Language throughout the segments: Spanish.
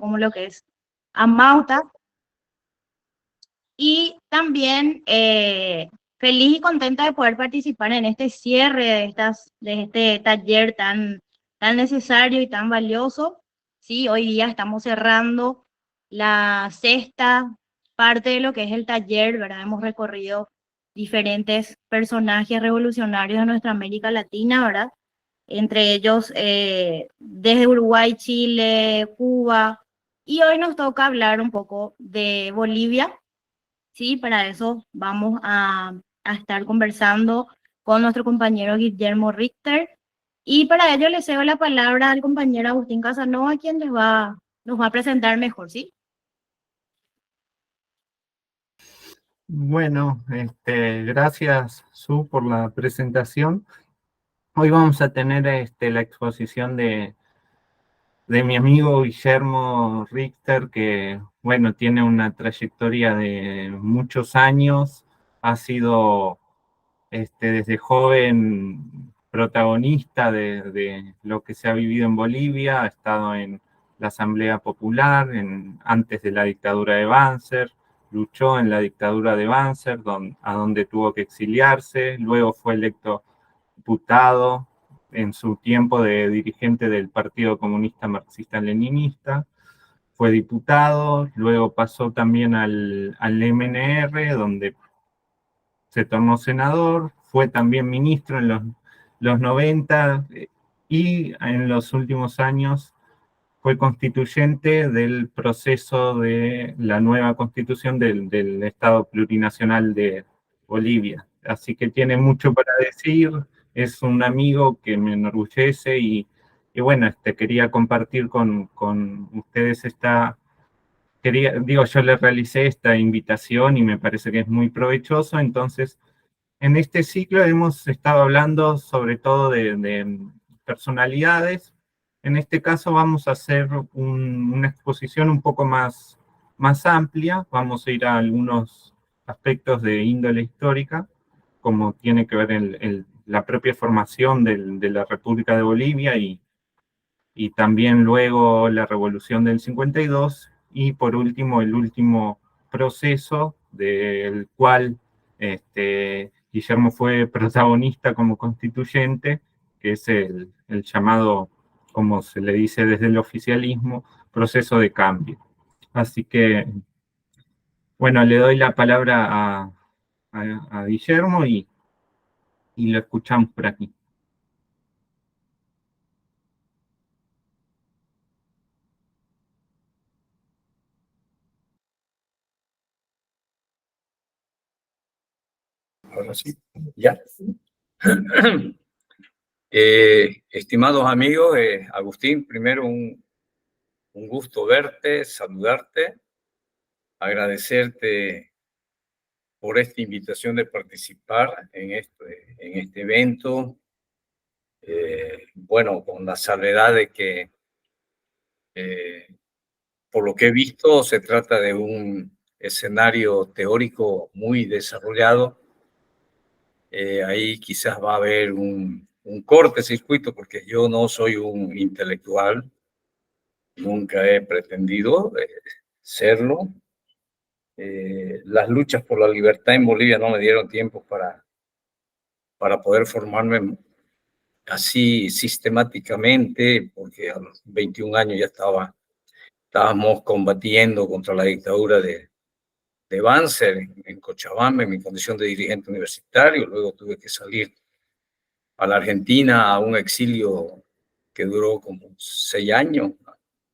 como lo que es Amauta. Y también feliz y contenta de poder participar en este cierre de este taller tan necesario y tan valioso. Sí, hoy día estamos cerrando la sexta parte de lo que es el taller, ¿verdad? Hemos recorrido diferentes personajes revolucionarios de nuestra América Latina, ¿verdad? Entre ellos desde Uruguay, Chile, Cuba. Y hoy nos toca hablar un poco de Bolivia. Sí, para eso vamos a estar conversando con nuestro compañero Guillermo Richter. Y para ello le cedo la palabra al compañero Agustín Casanova, quien nos va a presentar mejor, ¿sí? Bueno, gracias, Su, por la presentación. Hoy vamos a tener la exposición de mi amigo Guillermo Richter, que, bueno, tiene una trayectoria de muchos años, ha sido desde joven protagonista de lo que se ha vivido en Bolivia, ha estado en la Asamblea Popular, antes de la dictadura de Banzer, luchó en la dictadura de Banzer, a donde tuvo que exiliarse, luego fue electo diputado en su tiempo de dirigente del Partido Comunista Marxista-Leninista, fue diputado, luego pasó también al MNR, donde se tornó senador, fue también ministro en los 90 y en los últimos años fue constituyente del proceso de la nueva constitución del Estado Plurinacional de Bolivia. Así que tiene mucho para decir, es un amigo que me enorgullece y bueno, quería compartir con ustedes yo le realicé esta invitación y me parece que es muy provechoso, entonces en este ciclo hemos estado hablando sobre todo de personalidades. En este caso vamos a hacer una exposición un poco más amplia. Vamos a ir a algunos aspectos de índole histórica, como tiene que ver la propia formación de la República de Bolivia y también luego la Revolución del 52 y por último el último proceso del cual Guillermo fue protagonista como constituyente, que es el llamado, como se le dice desde el oficialismo, proceso de cambio. Así que, bueno, le doy la palabra a Guillermo y lo escuchamos por aquí. Ahora sí, ya. Estimados amigos, Agustín, primero un gusto verte, saludarte, agradecerte por esta invitación de participar en este evento. Bueno, con la salvedad de que, por lo que he visto, se trata de un escenario teórico muy desarrollado. Ahí quizás va a haber un cortocircuito porque yo no soy un intelectual, nunca he pretendido serlo. Las luchas por la libertad en Bolivia no me dieron tiempo para poder formarme así sistemáticamente, porque a los 21 años ya estábamos combatiendo contra la dictadura de Banzer en Cochabamba, en mi condición de dirigente universitario. Luego tuve que salir a la Argentina a un exilio que duró como 6 años.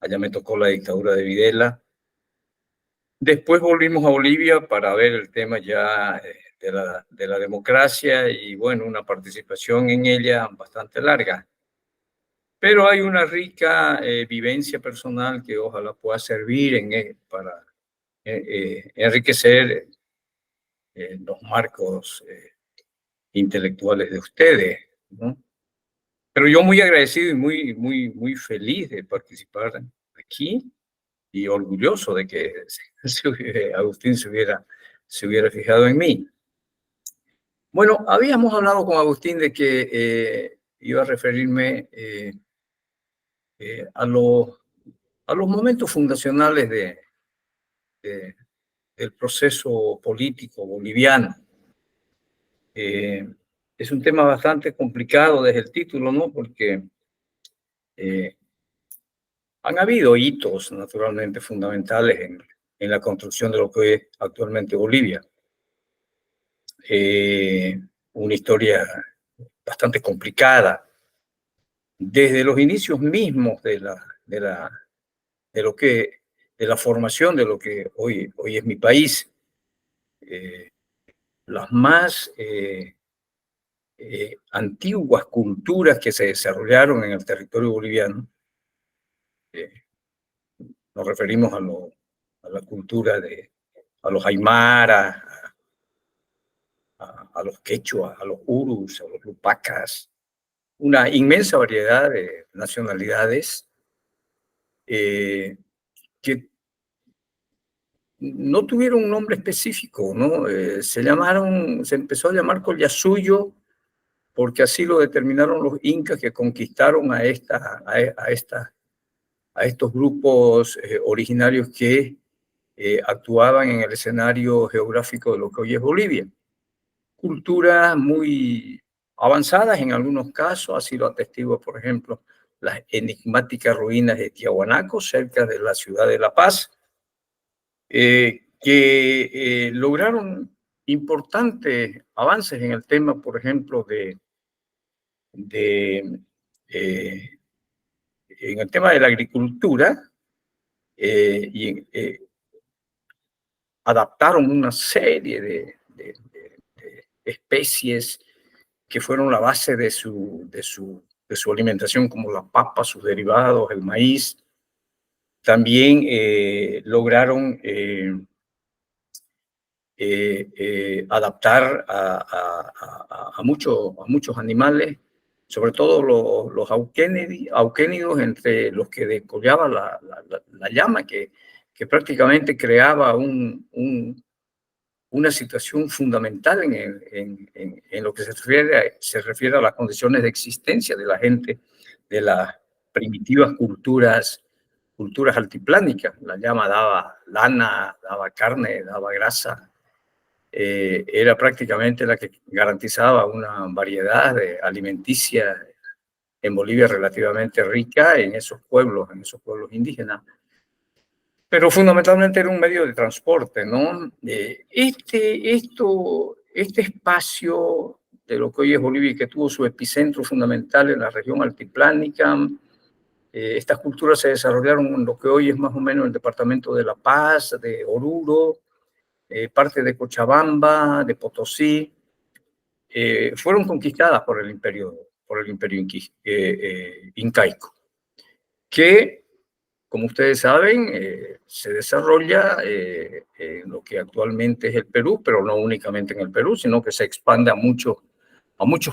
Allá me tocó la dictadura de Videla. Después volvimos a Bolivia para ver el tema ya de la democracia y, bueno, una participación en ella bastante larga. Pero hay una rica vivencia personal que ojalá pueda servir para enriquecer los marcos intelectuales de ustedes, ¿no? Pero yo muy agradecido y muy feliz de participar aquí y orgulloso de que Agustín se hubiera fijado en mí. Bueno, habíamos hablado con Agustín de que iba a referirme a a los momentos fundacionales del proceso político boliviano. Es un tema bastante complicado desde el título, ¿no? Porque han habido hitos, naturalmente, fundamentales en la construcción de lo que es actualmente Bolivia. Una historia bastante complicada. Desde los inicios mismos de la formación de lo que hoy es mi país, las más antiguas culturas que se desarrollaron en el territorio boliviano, nos referimos a la cultura a los aymaras, a los quechuas, a los urus, a los lupacas, una inmensa variedad de nacionalidades que no tuvieron un nombre específico, ¿no? Se empezó a llamar Collasuyo porque así lo determinaron los incas que conquistaron a estos grupos originarios que actuaban en el escenario geográfico de lo que hoy es Bolivia. Culturas muy avanzadas en algunos casos, así lo atestigua, por ejemplo, las enigmáticas ruinas de Tiahuanaco, cerca de la ciudad de La Paz, que lograron importantes avances en el tema, por ejemplo, en el tema de la agricultura, adaptaron una serie de especies que fueron la base de su alimentación, como la papa, sus derivados, el maíz. También lograron adaptar a muchos animales, sobre todo los auquénidos, entre los que decollaba la llama, que prácticamente creaba una situación fundamental en lo que se refiere a las condiciones de existencia de la gente de las primitivas culturas altiplánicas. La llama daba lana, daba carne, daba grasa. Era prácticamente la que garantizaba una variedad alimenticia en Bolivia relativamente rica en esos pueblos indígenas. Pero fundamentalmente era un medio de transporte, ¿no? Este espacio de lo que hoy es Bolivia y que tuvo su epicentro fundamental en la región altiplánica, estas culturas se desarrollaron en lo que hoy es más o menos el departamento de La Paz, de Oruro, parte de Cochabamba, de Potosí, fueron conquistadas por el imperio incaico, que, como ustedes saben, se desarrolla en lo que actualmente es el Perú, pero no únicamente en el Perú, sino que se expande a muchos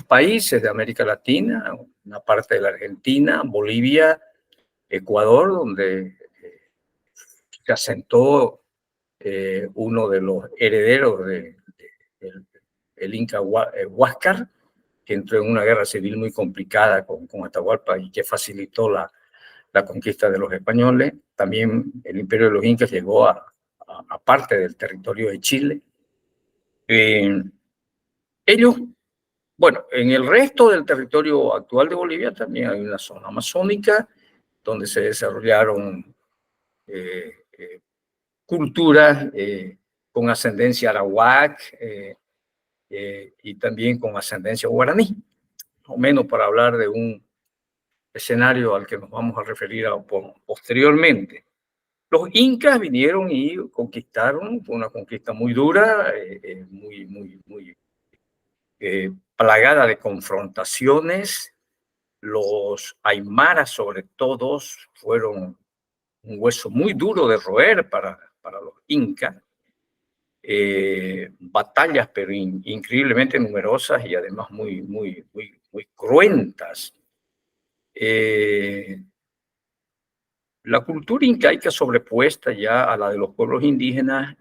países de América Latina, una parte de la Argentina, Bolivia, Ecuador, donde se asentó uno de los herederos del Inca Huáscar, que entró en una guerra civil muy complicada con Atahualpa y que facilitó la conquista de los españoles. También el imperio de los incas llegó a parte del territorio de Chile. Ellos, bueno, en el resto del territorio actual de Bolivia también hay una zona amazónica donde se desarrollaron culturas con ascendencia arawak y también con ascendencia guaraní, o menos para hablar de un escenario al que nos vamos a referir posteriormente. Los incas vinieron y conquistaron, fue una conquista muy dura, muy plagada de confrontaciones. Los aymaras, sobre todo, fueron un hueso muy duro de roer para los incas. Batallas, pero increíblemente numerosas y además muy cruentas. La cultura incaica sobrepuesta ya a la de los pueblos indígenas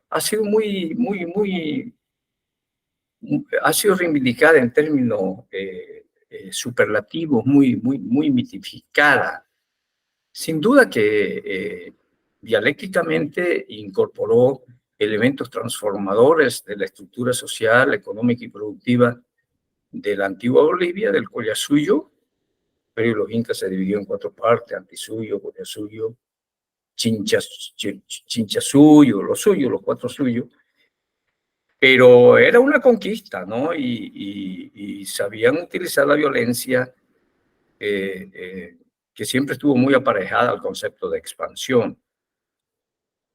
ha sido ha sido reivindicada en términos superlativos, muy mitificada. sin duda que dialécticamente incorporó elementos transformadores de la estructura social, económica y productiva de la antigua Bolivia, del Collasuyo. Pero los incas se dividió en 4 partes: Antisuyo, Collasuyo, Chinchasuyo, los suyos, los 4 suyos. Pero era una conquista, ¿no? Y sabían utilizar la violencia, que siempre estuvo muy aparejada al concepto de expansión.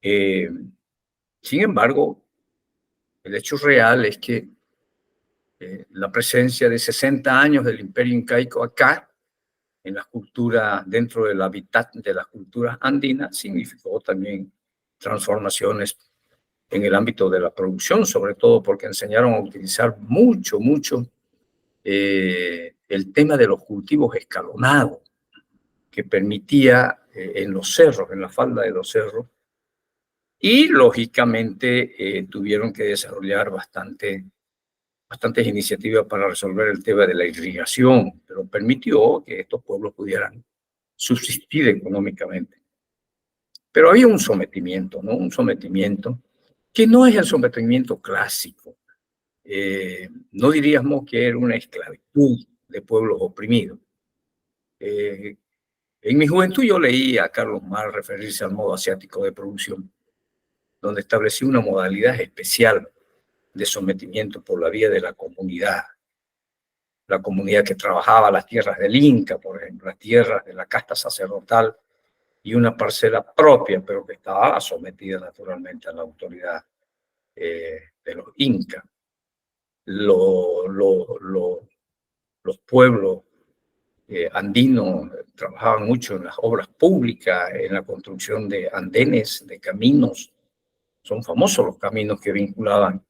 Sin embargo, el hecho real es que la presencia de 60 años del imperio incaico acá, en la cultura, dentro del hábitat de las culturas andinas, significó también transformaciones en el ámbito de la producción, sobre todo porque enseñaron a utilizar mucho el tema de los cultivos escalonados, que permitía en los cerros, en la falda de los cerros, y lógicamente tuvieron que desarrollar bastantes iniciativas para resolver el tema de la irrigación, pero permitió que estos pueblos pudieran subsistir económicamente. Pero había un sometimiento, ¿no? Un sometimiento que no es el sometimiento clásico. No diríamos que era una esclavitud de pueblos oprimidos. En mi juventud yo leí a Carlos Marx referirse al modo asiático de producción, donde estableció una modalidad especial de sometimiento por la vía de la comunidad que trabajaba las tierras del Inca, por ejemplo, las tierras de la casta sacerdotal, y una parcela propia, pero que estaba sometida naturalmente a la autoridad de los incas. Los pueblos andinos trabajaban mucho en las obras públicas, en la construcción de andenes, de caminos. Son famosos los caminos que vinculaban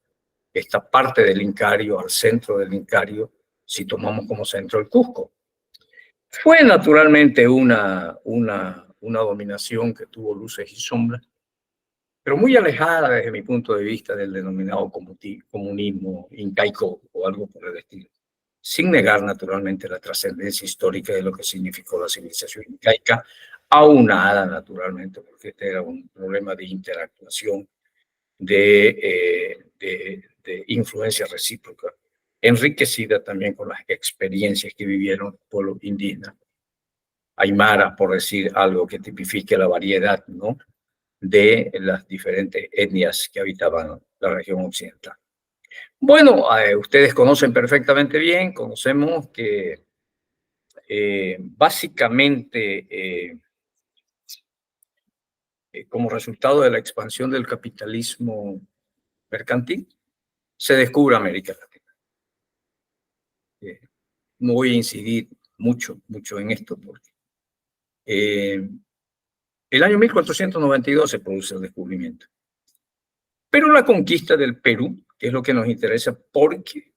esta parte del Incario al centro del Incario, si tomamos como centro el Cusco. Fue naturalmente una dominación que tuvo luces y sombras, pero muy alejada desde mi punto de vista del denominado comunismo incaico o algo por el estilo, sin negar naturalmente la trascendencia histórica de lo que significó la civilización incaica, aunada naturalmente, porque este era un problema de interactuación, de influencia recíproca, enriquecida también con las experiencias que vivieron los pueblos indígenas, aymaras, por decir algo que tipifique la variedad, ¿no?, de las diferentes etnias que habitaban la región occidental. Bueno, ustedes conocen perfectamente bien, conocemos que básicamente como resultado de la expansión del capitalismo mercantil, se descubre América Latina. No voy a incidir mucho en esto porque el año 1492 se produce el descubrimiento. Pero la conquista del Perú, que es lo que nos interesa, porque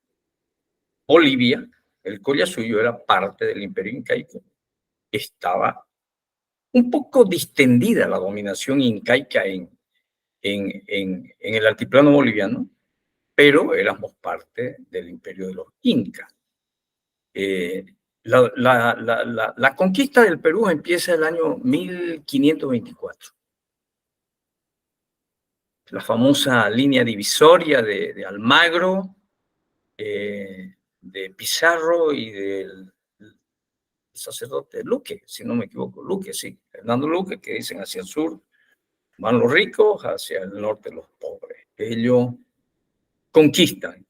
Bolivia, el Collasuyo, era parte del imperio incaico, estaba un poco distendida la dominación incaica en el altiplano boliviano, pero éramos parte del imperio de los incas. La conquista del Perú empieza el año 1524. La famosa línea divisoria de Almagro, de Pizarro y del sacerdote Luque, si no me equivoco, Luque, sí, Hernando Luque, que dicen hacia el sur van los ricos, hacia el norte los pobres. Ellos conquistan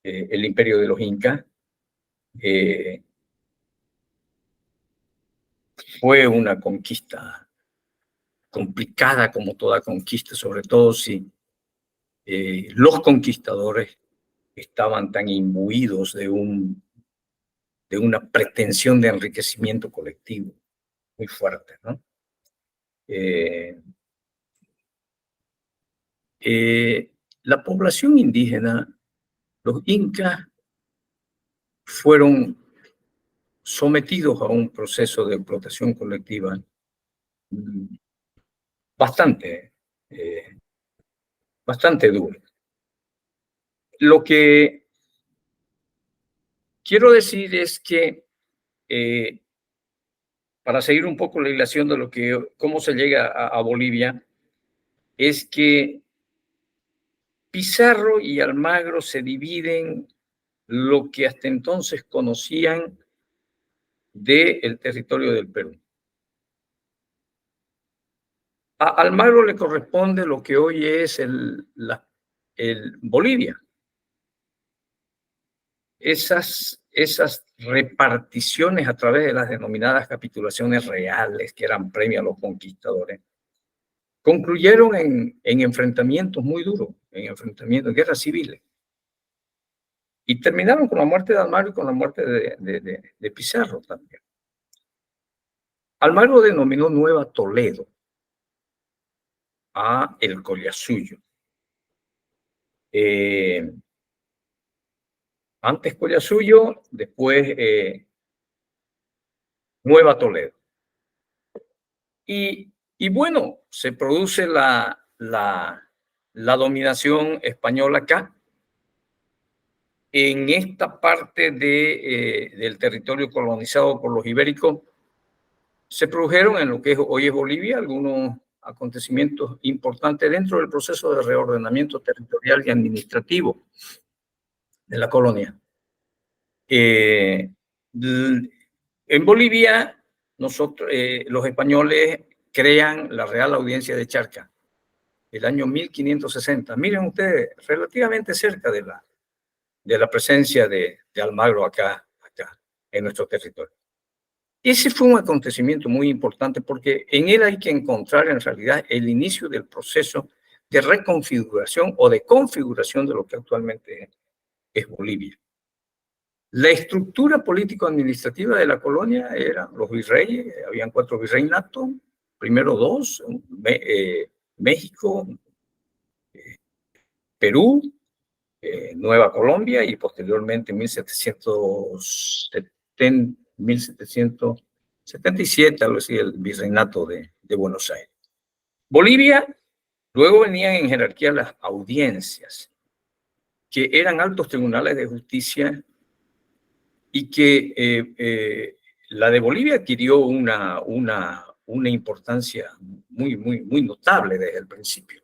el imperio de los incas. Fue una conquista complicada, como toda conquista, sobre todo si los conquistadores estaban tan imbuidos de una pretensión de enriquecimiento colectivo muy fuerte, ¿no? La población indígena, los incas, fueron sometidos a un proceso de explotación colectiva bastante duro. Lo que quiero decir es que para seguir un poco la hilación de cómo se llega a Bolivia, es que Pizarro y Almagro se dividen lo que hasta entonces conocían del territorio del Perú. A Almagro le corresponde lo que hoy es el Bolivia. Esas reparticiones a través de las denominadas capitulaciones reales, que eran premio a los conquistadores, concluyeron en enfrentamientos muy duros, en enfrentamientos, guerras civiles. Y terminaron con la muerte de Almagro y con la muerte de Pizarro también. Almagro denominó Nueva Toledo a el Collasuyo. Antes Collasuyo, después Nueva Toledo. Y bueno, se produce la dominación española acá. En esta parte del territorio colonizado por los ibéricos, se produjeron en lo que hoy es Bolivia algunos acontecimientos importantes dentro del proceso de reordenamiento territorial y administrativo de la colonia. En Bolivia, nosotros, los españoles crean la Real Audiencia de Charca, el año 1560. Miren ustedes, relativamente cerca de la presencia de Almagro acá en nuestro territorio. Ese fue un acontecimiento muy importante porque en él hay que encontrar en realidad el inicio del proceso de reconfiguración o de configuración de lo que actualmente es Bolivia. La estructura político-administrativa de la colonia eran los virreyes, habían 4 virreinatos, primero 2, México, Perú, Nueva Colombia y posteriormente en 1777, algo así, el virreinato de Buenos Aires. Bolivia, luego venían en jerarquía las audiencias, que eran altos tribunales de justicia y que la de Bolivia adquirió una importancia muy notable desde el principio.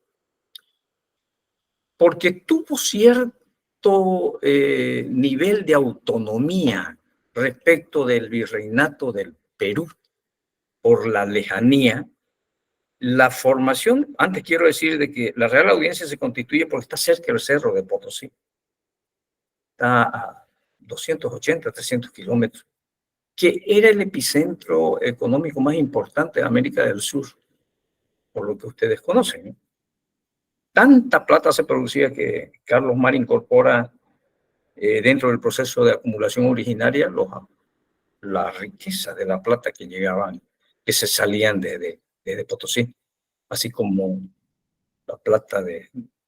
Porque tuvo cierto nivel de autonomía respecto del virreinato del Perú por la lejanía. La formación, antes quiero decir de que la Real Audiencia se constituye porque está cerca del Cerro de Potosí. Está a 280, 300 kilómetros, que era el epicentro económico más importante de América del Sur, por lo que ustedes conocen, ¿no? Tanta plata se producía que Carlos Mar incorpora dentro del proceso de acumulación originaria la riqueza de la plata que llegaban, que se salían de Potosí, así como la plata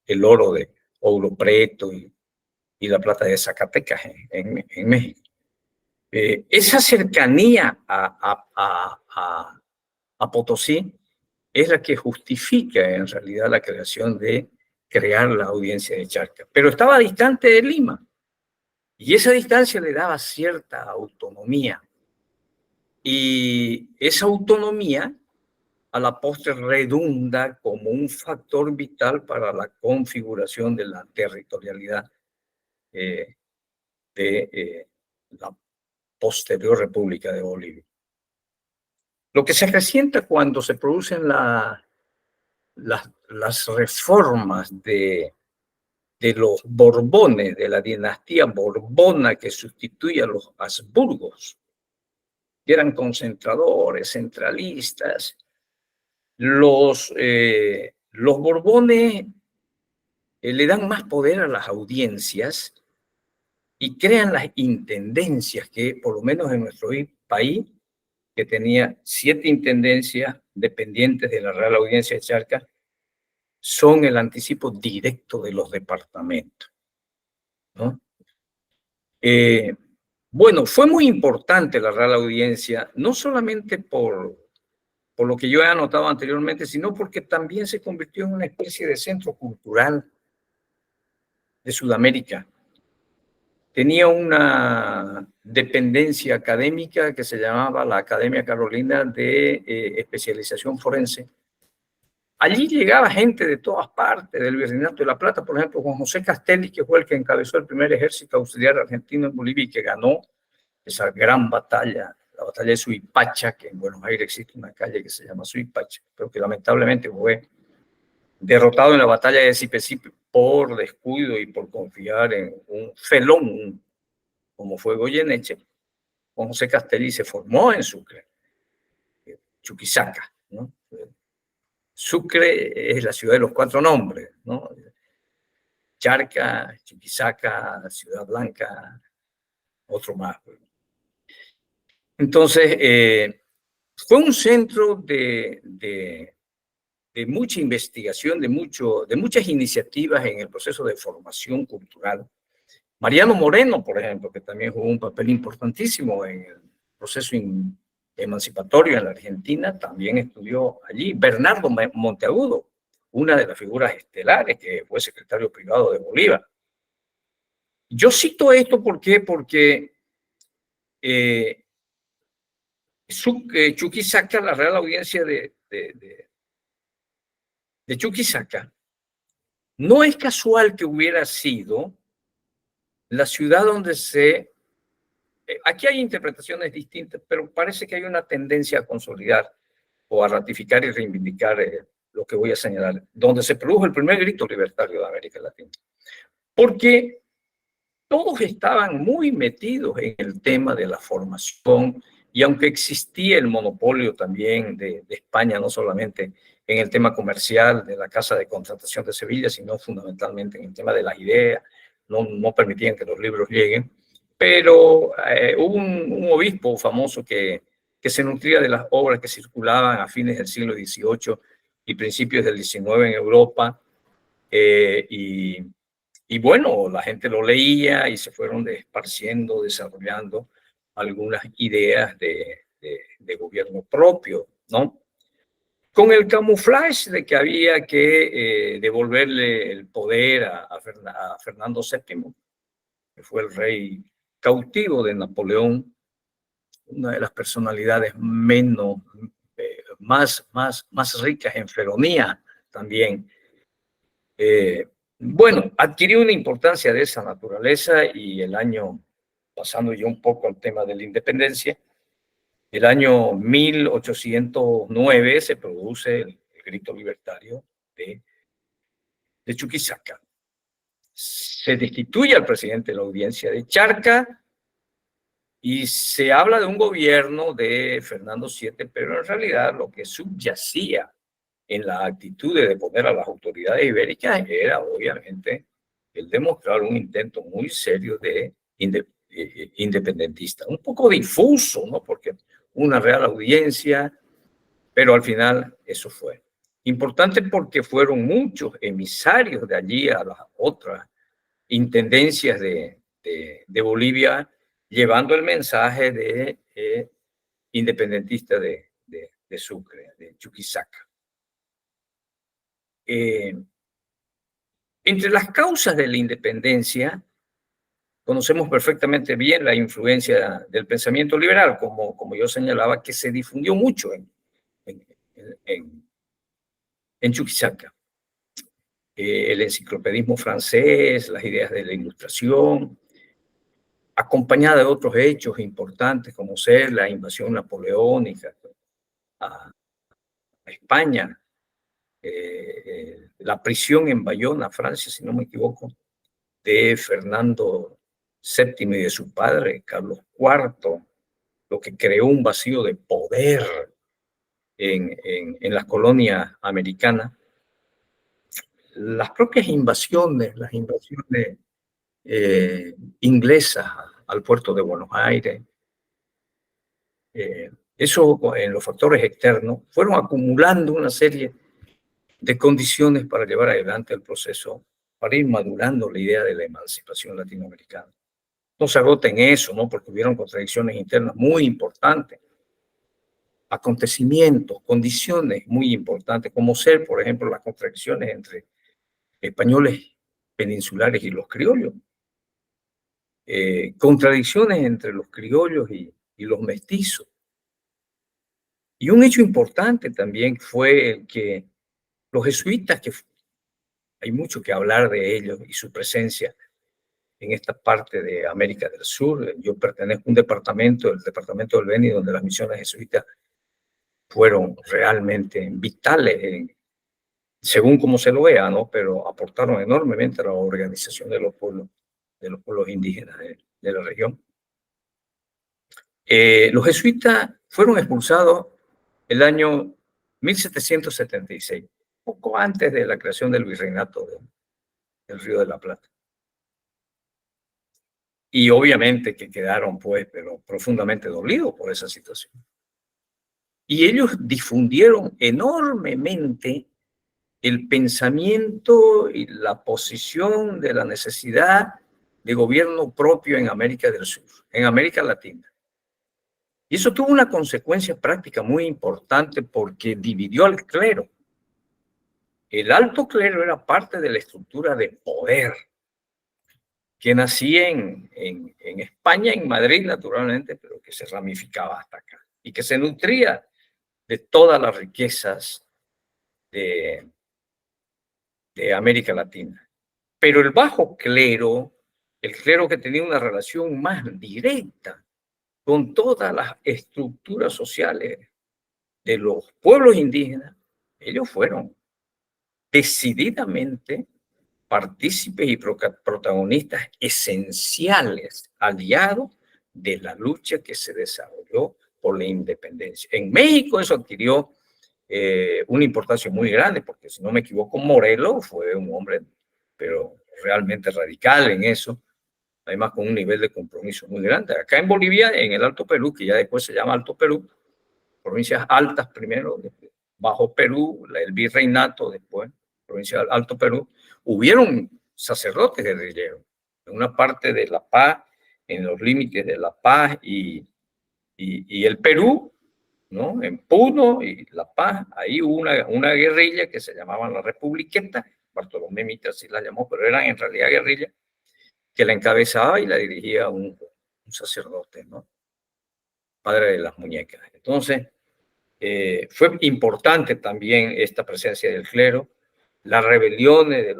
el oro de Ouro Preto y la plata de Zacatecas en México. Esa cercanía a Potosí es la que justifica en realidad la creación de crear la Audiencia de Charca. Pero estaba distante de Lima y esa distancia le daba cierta autonomía. Y esa autonomía a la postre redunda como un factor vital para la configuración de la territorialidad de la posterior República de Bolivia. Lo que se resienta cuando se producen las reformas de los Borbones, de la dinastía Borbona que sustituye a los Habsburgos, que eran concentradores, centralistas. Los Borbones le dan más poder a las audiencias y crean las intendencias que, por lo menos en nuestro país, que tenía 7 intendencias dependientes de la Real Audiencia de Charca, son el anticipo directo de los departamentos, ¿no? Bueno, fue muy importante la Real Audiencia, no solamente por lo que yo he anotado anteriormente, sino porque también se convirtió en una especie de centro cultural de Sudamérica. tenía una dependencia académica que se llamaba la Academia Carolina de Especialización Forense. Allí llegaba gente de todas partes, del Virreinato de la Plata, por ejemplo, Juan José Castelli, que fue el que encabezó el primer ejército auxiliar argentino en Bolivia y que ganó esa gran batalla, la batalla de Suipacha, que en Buenos Aires existe una calle que se llama Suipacha, pero que lamentablemente fue derrotado en la batalla de Sipe-Sipe por descuido y por confiar en un felón como fue Goyeneche. Juan José Castelli se formó en Sucre, Chuquisaca, ¿no? Sucre es la ciudad de los 4 nombres, ¿no? Charca, Chuquisaca, Ciudad Blanca, otro más. Entonces, fue un centro de mucha investigación, de muchas iniciativas en el proceso de formación cultural. Mariano Moreno, por ejemplo, que también jugó un papel importantísimo en el proceso emancipatorio en la Argentina, también estudió allí. Bernardo Monteagudo, una de las figuras estelares que fue secretario privado de Bolívar. Yo cito esto porque Chuquisaca, la Real Audiencia de Chuquisaca, no es casual que hubiera sido la ciudad donde aquí hay interpretaciones distintas, pero parece que hay una tendencia a consolidar o a ratificar y reivindicar lo que voy a señalar, donde se produjo el primer grito libertario de América Latina. Porque todos estaban muy metidos en el tema de la formación, y aunque existía el monopolio también de España, no solamente en el tema comercial de la Casa de Contratación de Sevilla, sino fundamentalmente en el tema de las ideas, no permitían que los libros lleguen, pero hubo un obispo famoso que se nutría de las obras que circulaban a fines del siglo XVIII y principios del XIX en Europa, y bueno, la gente lo leía y se fueron esparciendo, desarrollando algunas ideas de gobierno propio, ¿no? Con el camuflaje de que había que devolverle el poder a Fernando VII, que fue el rey cautivo de Napoleón, una de las personalidades más ricas en feronía también. Bueno, adquirió una importancia de esa naturaleza, y el año, pasando yo un poco al tema de la independencia, el año 1809 se produce el grito libertario de Chuquisaca. Se destituye al presidente de la Audiencia de Charca y se habla de un gobierno de Fernando VII, pero en realidad lo que subyacía en la actitud de deponer a las autoridades ibéricas era obviamente el demostrar un intento muy serio de independentista, un poco difuso, ¿no? Porque una Real Audiencia, pero al final eso fue importante porque fueron muchos emisarios de allí a las otras intendencias de Bolivia, llevando el mensaje de independentista de Sucre, de Chuquisaca. Entre las causas de la independencia, conocemos perfectamente bien la influencia del pensamiento liberal, como yo señalaba, que se difundió mucho en Chuquisaca. El enciclopedismo francés, las ideas de la Ilustración, acompañada de otros hechos importantes como ser la invasión napoleónica a España, la prisión en Bayona, Francia, si no me equivoco, de Fernando VII y de su padre, Carlos IV, lo que creó un vacío de poder en las colonias americanas. Las propias invasiones, las invasiones inglesas al puerto de Buenos Aires, eso en los factores externos fueron acumulando una serie de condiciones para llevar adelante el proceso, para ir madurando la idea de la emancipación latinoamericana. No se agota en eso, ¿no? Porque hubieron contradicciones internas muy importantes, acontecimientos, condiciones muy importantes, como ser, por ejemplo, las contradicciones entre españoles peninsulares y los criollos. contradicciones entre los criollos y los mestizos. Y un hecho importante también fue el que los jesuitas, que hay mucho que hablar de ellos y su presencia en esta parte de América del Sur. Yo pertenezco a un departamento, el departamento del Beni, donde las misiones jesuitas fueron realmente vitales, según como se lo vea, ¿no? Pero aportaron enormemente a la organización de los pueblos indígenas de la región. Los jesuitas fueron expulsados el año 1776, poco antes de la creación del virreinato del Río de la Plata. Y obviamente que quedaron, pues, pero profundamente dolidos por esa situación. Y ellos difundieron enormemente el pensamiento y la posición de la necesidad de gobierno propio en América del Sur, en América Latina. Y eso tuvo una consecuencia práctica muy importante porque dividió al clero. El alto clero era parte de la estructura de poder que nacía en España, en Madrid naturalmente, pero que se ramificaba hasta acá y que se nutría de todas las riquezas de América Latina. Pero el bajo clero, el clero que tenía una relación más directa con todas las estructuras sociales de los pueblos indígenas, ellos fueron decididamente partícipes y protagonistas esenciales, aliados de la lucha que se desarrolló por la independencia. En México eso adquirió una importancia muy grande, porque si no me equivoco, Morelos fue un hombre, pero realmente radical en eso, además con un nivel de compromiso muy grande. Acá en Bolivia, en el Alto Perú, que ya después se llama Alto Perú, provincias altas primero, Bajo Perú, el virreinato después, provincia del Alto Perú, hubieron sacerdotes guerrilleros en una parte de La Paz, en los límites de La Paz y el Perú, ¿no? En Puno y La Paz, ahí hubo una guerrilla que se llamaba la Republiqueta, Bartolomé Mitre así la llamó, pero eran en realidad guerrilla, que la encabezaba y la dirigía un sacerdote, ¿no? Padre de las muñecas. Entonces, fue importante también esta presencia del clero, las rebeliones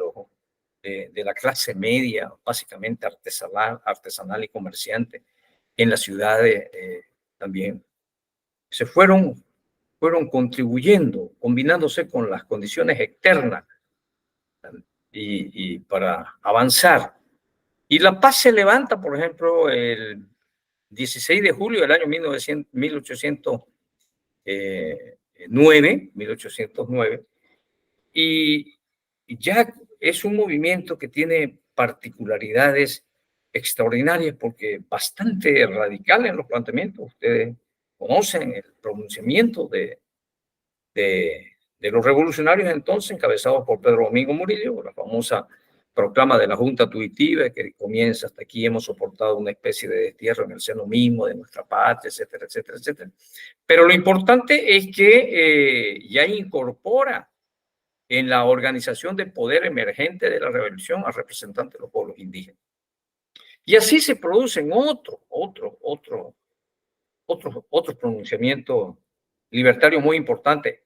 de la clase media, básicamente artesanal y comerciante, en las ciudades también se fueron contribuyendo, combinándose con las condiciones externas y para avanzar. Y la paz se levanta, por ejemplo, el 16 de julio del año 1809, y ya es un movimiento que tiene particularidades extraordinarias porque bastante radical en los planteamientos. Ustedes conocen el pronunciamiento de los revolucionarios entonces, encabezados por Pedro Domingo Murillo, la famosa proclama de la Junta Tuitiva, que comienza: hasta aquí hemos soportado una especie de destierro en el seno mismo de nuestra patria, etcétera, etcétera, etcétera. Pero lo importante es que ya incorpora en la organización de poder emergente de la revolución a representantes de los pueblos indígenas. Y así se producen otros pronunciamientos libertarios muy importantes.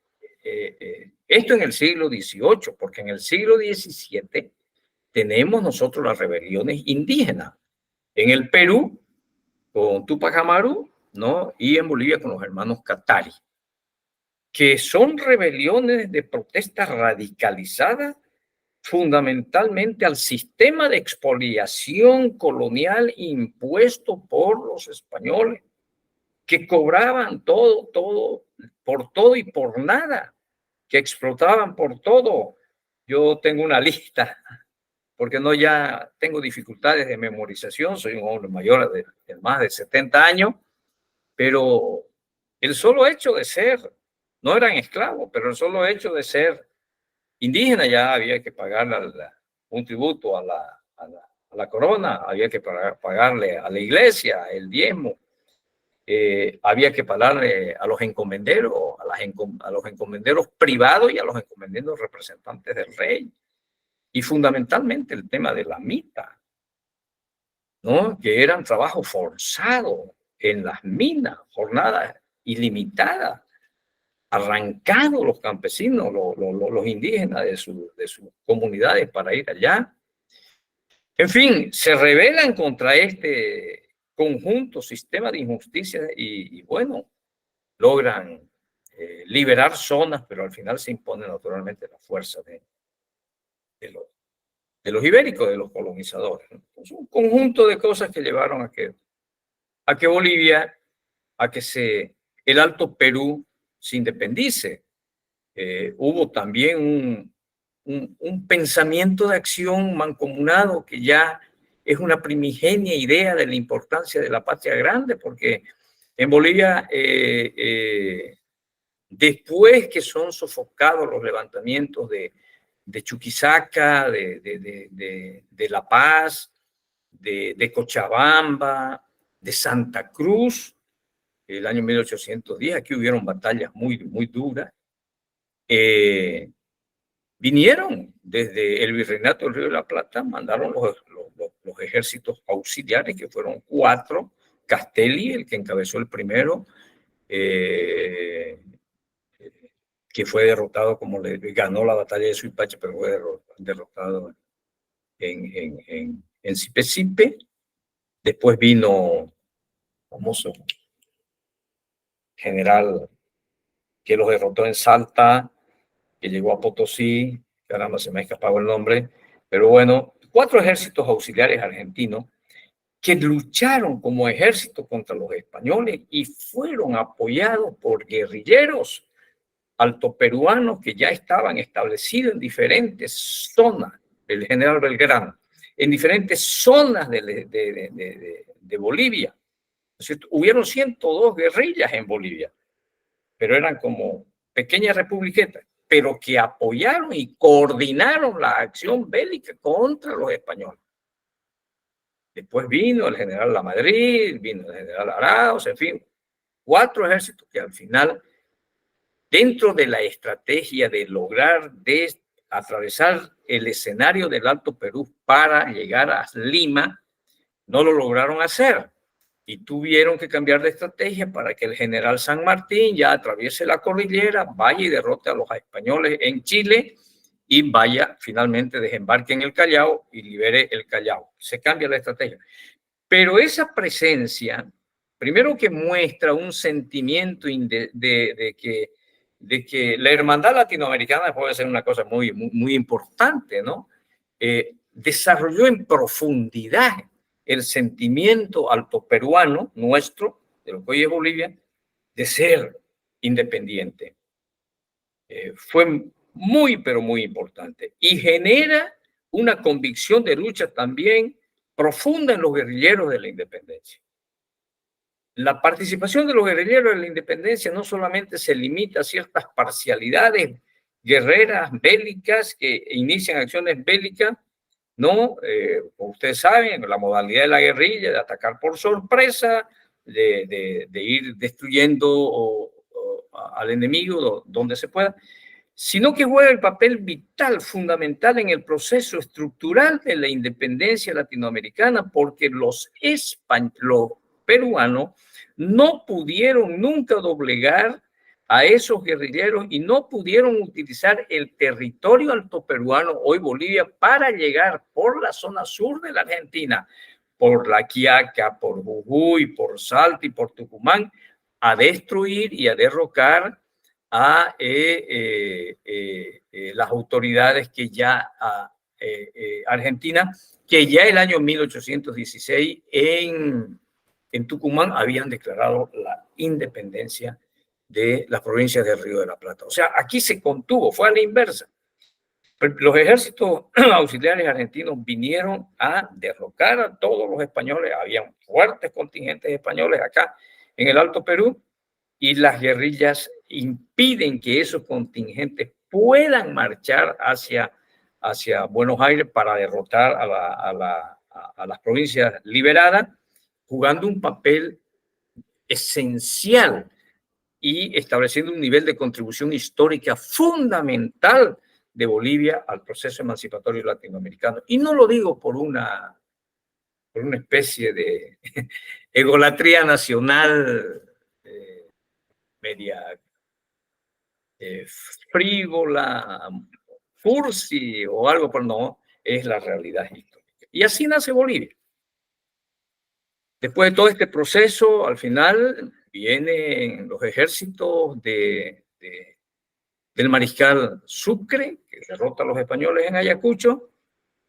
Esto en el siglo XVIII, porque en el siglo XVII tenemos nosotros las rebeliones indígenas. En el Perú, con Túpac Amaru, ¿no? Y en Bolivia con los hermanos Katari, que son rebeliones de protesta radicalizada fundamentalmente al sistema de expoliación colonial impuesto por los españoles, que cobraban todo, por todo y por nada, que explotaban por todo. Yo tengo una lista, porque ya tengo dificultades de memorización, soy un hombre mayor de más de 70 años, pero el solo hecho de ser, no eran esclavos, pero el solo hecho de ser indígena ya había que pagarle un tributo a la corona, había que pagarle a la iglesia el diezmo, había que pagarle a los encomenderos, a los encomenderos privados y a los encomenderos representantes del rey. Y fundamentalmente el tema de la mita. ¿no? Que eran trabajo forzado en las minas, jornadas ilimitadas, arrancados los campesinos, los indígenas de sus comunidades para ir allá. En fin, se rebelan contra este conjunto, sistema de injusticia y bueno, logran liberar zonas, pero al final se impone naturalmente la fuerza de los ibéricos, de los colonizadores, ¿no? Es un conjunto de cosas que llevaron a que Bolivia, a que el Alto Perú se independice. Hubo también un pensamiento de acción mancomunado que ya es una primigenia idea de la importancia de la patria grande, porque en Bolivia, después que son sofocados los levantamientos de Chuquisaca, de La Paz, de Cochabamba, de Santa Cruz, el año 1810, aquí hubieron batallas muy, muy duras. Vinieron desde el Virreinato del Río de la Plata, mandaron los ejércitos auxiliares, que fueron 4, Castelli, el que encabezó el primero, que fue derrotado, como le ganó la batalla de Suipacha, pero fue derrotado en Sipe. Después vino famoso general que los derrotó en Salta, que llegó a Potosí, caramba, se me ha escapado el nombre, pero bueno, 4 ejércitos auxiliares argentinos que lucharon como ejército contra los españoles y fueron apoyados por guerrilleros altoperuanos que ya estaban establecidos en diferentes zonas, el general Belgrano, en diferentes zonas de Bolivia. Hubieron 102 guerrillas en Bolivia, pero eran como pequeñas republiquetas, pero que apoyaron y coordinaron la acción bélica contra los españoles. Después vino el general Lamadrid, vino el general Arauz, en fin, 4 ejércitos que al final, dentro de la estrategia de lograr atravesar el escenario del Alto Perú para llegar a Lima, no lo lograron hacer. Y tuvieron que cambiar de estrategia para que el general San Martín ya atraviese la cordillera, vaya y derrote a los españoles en Chile y vaya finalmente desembarque en el Callao y libere el Callao. Se cambia la estrategia. Pero esa presencia, primero que muestra un sentimiento de que la hermandad latinoamericana puede ser una cosa muy, muy, muy importante, ¿no? Desarrolló en profundidad el sentimiento altoperuano nuestro, de lo que hoy es Bolivia, de ser independiente. Fue muy, pero muy importante. Y genera una convicción de lucha también profunda en los guerrilleros de la independencia. La participación de los guerrilleros de la independencia no solamente se limita a ciertas parcialidades guerreras, bélicas, que inician acciones bélicas, ¿no? Como ustedes saben, la modalidad de la guerrilla, de atacar por sorpresa, de ir destruyendo al enemigo donde se pueda, sino que juega el papel vital, fundamental en el proceso estructural de la independencia latinoamericana, porque los peruanos no pudieron nunca doblegar a esos guerrilleros y no pudieron utilizar el territorio altoperuano, hoy Bolivia, para llegar por la zona sur de la Argentina, por La Quiaca, por Jujuy, por Salta y por Tucumán, a destruir y a derrocar a las autoridades que ya Argentina, que ya el año 1816 en Tucumán habían declarado la independencia de las provincias del Río de la Plata. O sea, aquí se contuvo, fue a la inversa. Los ejércitos auxiliares argentinos vinieron a derrocar a todos los españoles, habían fuertes contingentes españoles acá en el Alto Perú, y las guerrillas impiden que esos contingentes puedan marchar hacia Buenos Aires para derrotar a las provincias liberadas, jugando un papel esencial y estableciendo un nivel de contribución histórica fundamental de Bolivia al proceso emancipatorio latinoamericano. Y no lo digo por una por una especie de egolatría nacional media frívola, cursi o algo, pero no, es la realidad histórica. Y así nace Bolivia. Después de todo este proceso, al final vienen los ejércitos del mariscal Sucre, que derrota a los españoles en Ayacucho.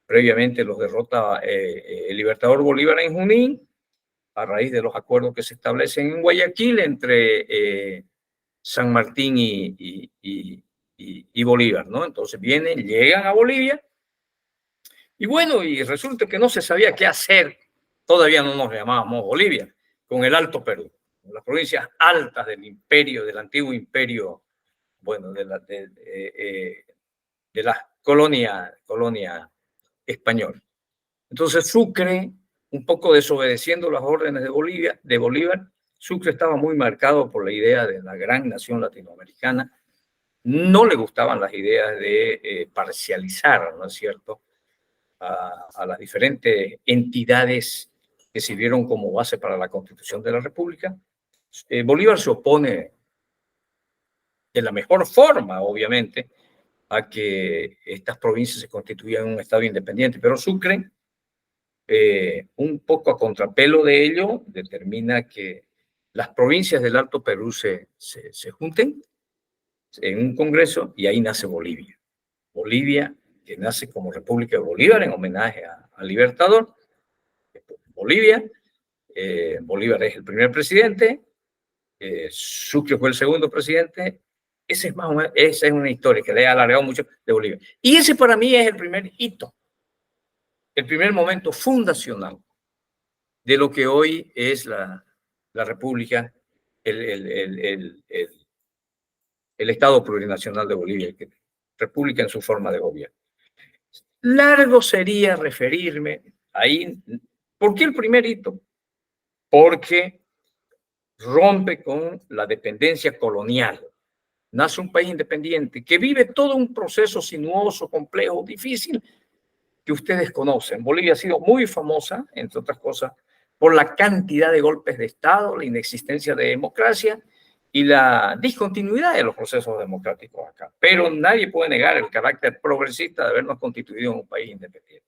Previamente los derrota el libertador Bolívar en Junín, a raíz de los acuerdos que se establecen en Guayaquil entre San Martín y Bolívar, ¿no? Entonces vienen, llegan a Bolivia, y bueno, y resulta que no se sabía qué hacer, todavía no nos llamábamos Bolivia, con el Alto Perú, las provincias altas del imperio, del antiguo imperio, bueno, de la colonia española. Entonces Sucre, un poco desobedeciendo las órdenes de Bolívar, Sucre estaba muy marcado por la idea de la gran nación latinoamericana. No le gustaban las ideas de parcializar, ¿no es cierto?, a las diferentes entidades que sirvieron como base para la Constitución de la República. Bolívar se opone de la mejor forma, obviamente, a que estas provincias se constituyan en un estado independiente, pero Sucre, un poco a contrapelo de ello, determina que las provincias del Alto Perú se junten en un congreso y ahí nace Bolivia. Bolivia, que nace como República de Bolívar en homenaje al Libertador. Bolivia, Bolívar es el primer presidente, Sucre fue el segundo presidente. Esa es una historia que le he alargado mucho de Bolivia. Y ese para mí es el primer hito, el primer momento fundacional de lo que hoy es la República, el Estado Plurinacional de Bolivia, República en su forma de gobierno. Largo sería referirme ahí. ¿Por qué el primer hito? Porque rompe con la dependencia colonial. Nace un país independiente que vive todo un proceso sinuoso, complejo, difícil, que ustedes conocen. Bolivia ha sido muy famosa, entre otras cosas, por la cantidad de golpes de Estado, la inexistencia de democracia y la discontinuidad de los procesos democráticos acá. Pero nadie puede negar el carácter progresista de habernos constituido en un país independiente.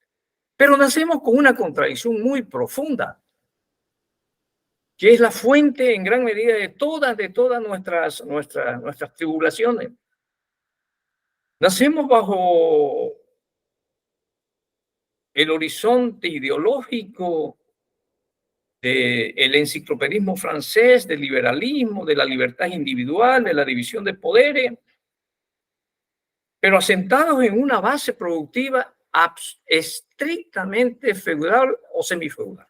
Pero nacemos con una contradicción muy profunda, que es la fuente en gran medida de todas nuestras tribulaciones. Nacemos bajo el horizonte ideológico del enciclopedismo francés, del liberalismo, de la libertad individual, de la división de poderes, pero asentados en una base productiva estrictamente feudal o semifeudal,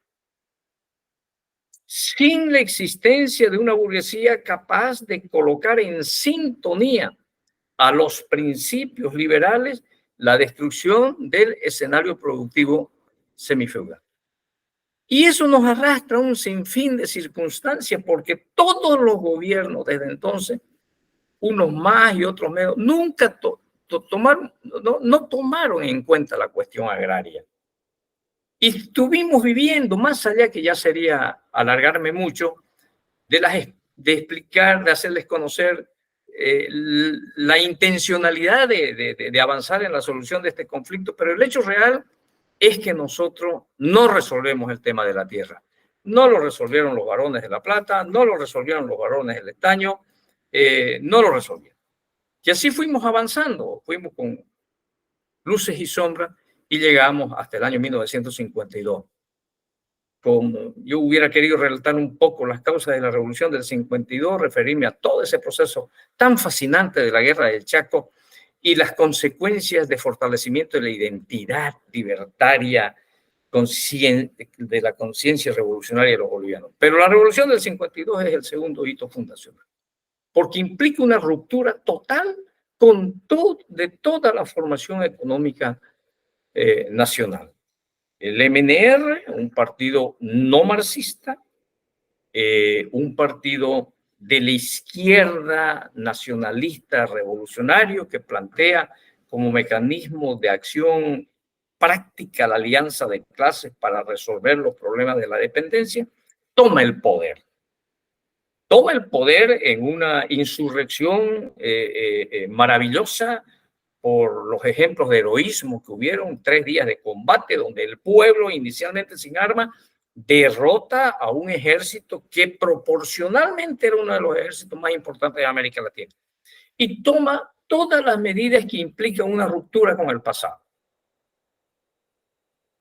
sin la existencia de una burguesía capaz de colocar en sintonía a los principios liberales la destrucción del escenario productivo semifeudal. Y eso nos arrastra a un sinfín de circunstancias, porque todos los gobiernos desde entonces, unos más y otros menos, nunca no tomaron en cuenta la cuestión agraria. Y estuvimos viviendo, más allá, que ya sería alargarme mucho, de explicar, de hacerles conocer la intencionalidad de avanzar en la solución de este conflicto, pero el hecho real es que nosotros no resolvemos el tema de la tierra. No lo resolvieron los varones de La Plata, no lo resolvieron los varones del Estaño, no lo resolvieron. Y así fuimos avanzando, fuimos con luces y sombras y llegamos hasta el año 1952. Yo hubiera querido relatar un poco las causas de la Revolución del 52, referirme a todo ese proceso tan fascinante de la Guerra del Chaco y las consecuencias de fortalecimiento de la identidad libertaria de la conciencia revolucionaria de los bolivianos. Pero la Revolución del 52 es el segundo hito fundacional, porque implica una ruptura total de toda la formación económica nacional. El MNR, un partido no marxista, un partido de la izquierda nacionalista revolucionario que plantea como mecanismo de acción práctica la alianza de clases para resolver los problemas de la dependencia, toma el poder. Toma el poder en una insurrección maravillosa por los ejemplos de heroísmo que hubieron, 3 días de combate donde el pueblo, inicialmente sin armas, derrota a un ejército que proporcionalmente era uno de los ejércitos más importantes de América Latina y toma todas las medidas que implican una ruptura con el pasado.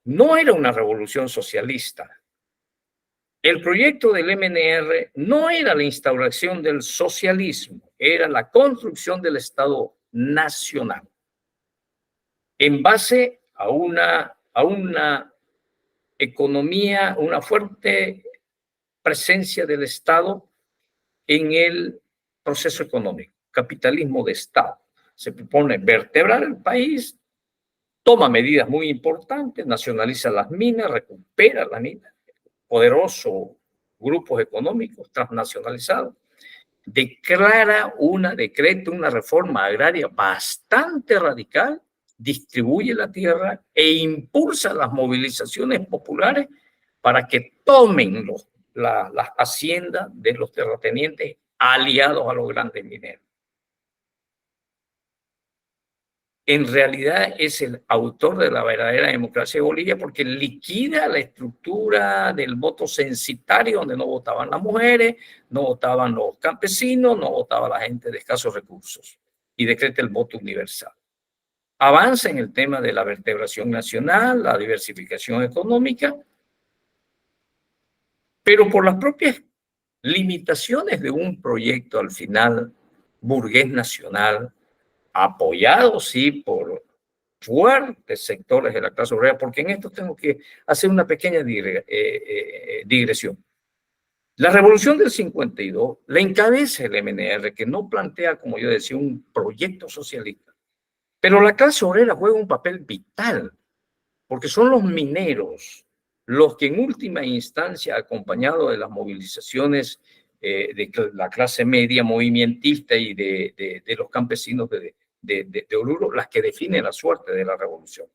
No era una revolución socialista. El proyecto del MNR no era la instauración del socialismo, era la construcción del Estado nacional en base a una economía, una fuerte presencia del Estado en el proceso económico, capitalismo de Estado. Se propone vertebrar el país, toma medidas muy importantes, nacionaliza las minas, recupera las minas, poderosos grupos económicos transnacionalizados, decreta una reforma agraria bastante radical, distribuye la tierra e impulsa las movilizaciones populares para que tomen las haciendas de los terratenientes aliados a los grandes mineros. En realidad es el autor de la verdadera democracia de Bolivia porque liquida la estructura del voto censitario donde no votaban las mujeres, no votaban los campesinos, no votaba la gente de escasos recursos y decreta el voto universal. Avanza en el tema de la vertebración nacional, la diversificación económica, pero por las propias limitaciones de un proyecto al final burgués nacional, apoyado, sí, por fuertes sectores de la clase obrera, porque en esto tengo que hacer una pequeña digresión. La revolución del 52 la encabeza el MNR, que no plantea, como yo decía, un proyecto socialista, pero la clase obrera juega un papel vital, porque son los mineros los que en última instancia, acompañado de las movilizaciones de la clase media movimentista y de los campesinos de Oruro, las que definen la suerte de la revolución.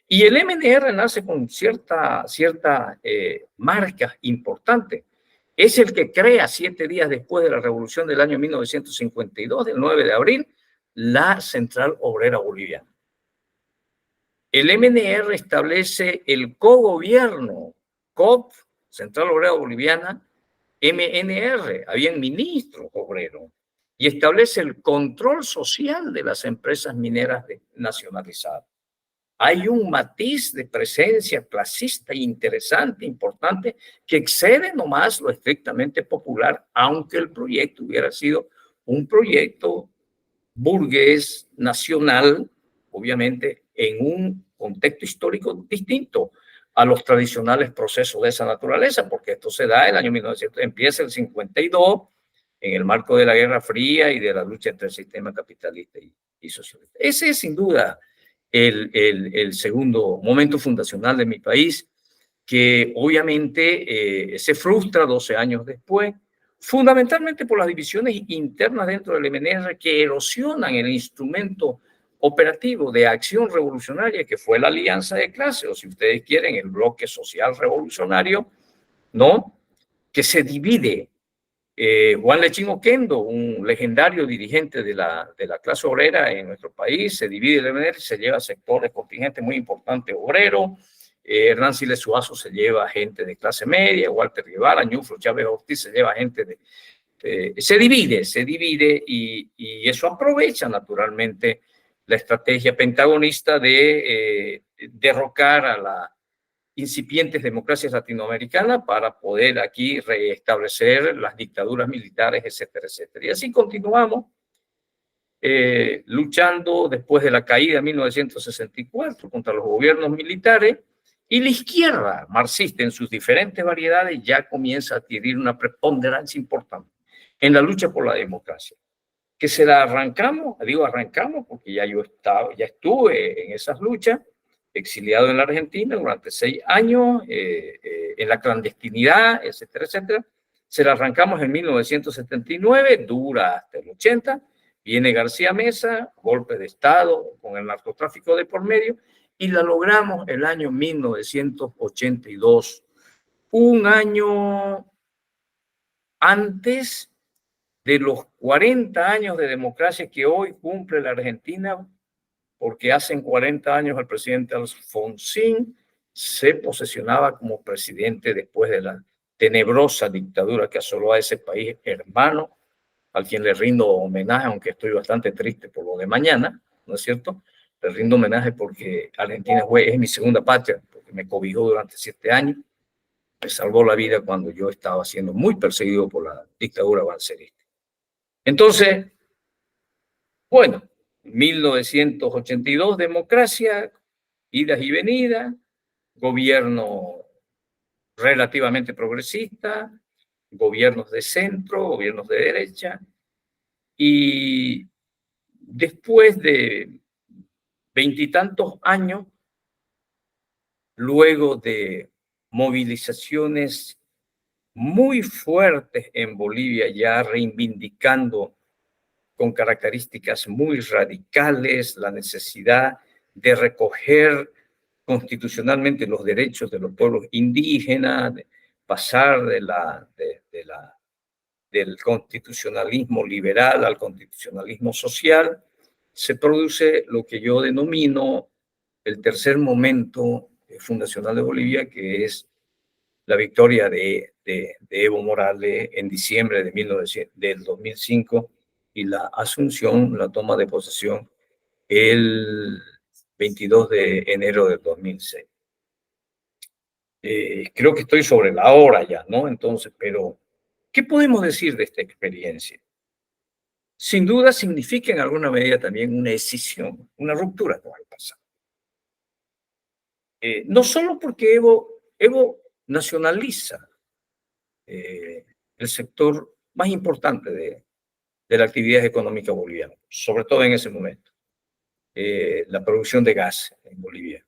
Y el MNR nace con cierta marca importante. Es el que crea 7 días después de la revolución del año 1952, del 9 de abril, la Central Obrera Boliviana. El MNR establece el cogobierno, COP, Central Obrera Boliviana, MNR, habían ministros obreros, y establece el control social de las empresas mineras nacionalizadas. Hay un matiz de presencia clasista interesante, importante, que excede nomás lo estrictamente popular, aunque el proyecto hubiera sido un proyecto burgués, nacional, obviamente en un contexto histórico distinto a los tradicionales procesos de esa naturaleza, porque esto se da en el año 1900, empieza el 52, en el marco de la Guerra Fría y de la lucha entre el sistema capitalista y socialista. Ese es sin duda el segundo momento fundacional de mi país, que obviamente se frustra 12 años después, fundamentalmente por las divisiones internas dentro del MNR que erosionan el instrumento operativo de acción revolucionaria que fue la alianza de clase, o si ustedes quieren, el bloque social revolucionario, ¿no? Que se divide. Juan Lechín Oquendo, un legendario dirigente de la clase obrera en nuestro país, se divide el MNR, se lleva sectores contingentes muy importantes obreros. Hernán Siles Suazo se lleva gente de clase media, Walter Guevara, Ñuflo Chávez Ortiz se lleva gente se divide y eso aprovecha naturalmente la estrategia pentagonista de derrocar a las incipientes democracias latinoamericanas para poder aquí restablecer las dictaduras militares, etcétera, etcétera. Y así continuamos luchando después de la caída de 1964 contra los gobiernos militares, y la izquierda marxista en sus diferentes variedades ya comienza a adquirir una preponderancia importante en la lucha por la democracia. Que se la arrancamos, digo arrancamos porque ya estuve en esas luchas, exiliado en la Argentina durante 6 años, en la clandestinidad, etcétera, etcétera. Se la arrancamos en 1979, dura hasta el 80, viene García Mesa, golpe de Estado con el narcotráfico de por medio, y la logramos el año 1982, un año antes de los 40 años de democracia que hoy cumple la Argentina, porque hace 40 años el presidente Alfonsín se posesionaba como presidente después de la tenebrosa dictadura que asoló a ese país hermano, al quien le rindo homenaje, aunque estoy bastante triste por lo de mañana, ¿no es cierto? Le rindo homenaje porque Argentina es mi segunda patria, porque me cobijó durante 7 años, me salvó la vida cuando yo estaba siendo muy perseguido por la dictadura bancerista. Entonces, bueno, 1982, democracia, idas y venidas, gobierno relativamente progresista, gobiernos de centro, gobiernos de derecha, y después de 20 años, luego de movilizaciones muy fuertes en Bolivia, ya reivindicando con características muy radicales la necesidad de recoger constitucionalmente los derechos de los pueblos indígenas, de pasar del constitucionalismo liberal al constitucionalismo social, se produce lo que yo denomino el tercer momento fundacional de Bolivia, que es la victoria de Evo Morales en diciembre del 2005 y la asunción, la toma de posesión el 22 de enero del 2006. Creo que estoy sobre la hora ya, ¿no? Entonces, pero, ¿qué podemos decir de esta experiencia? Sin duda significa en alguna medida también una escisión, una ruptura con el pasado. No solo porque Evo nacionaliza el sector más importante de la actividad económica boliviana, sobre todo en ese momento, la producción de gas en Bolivia.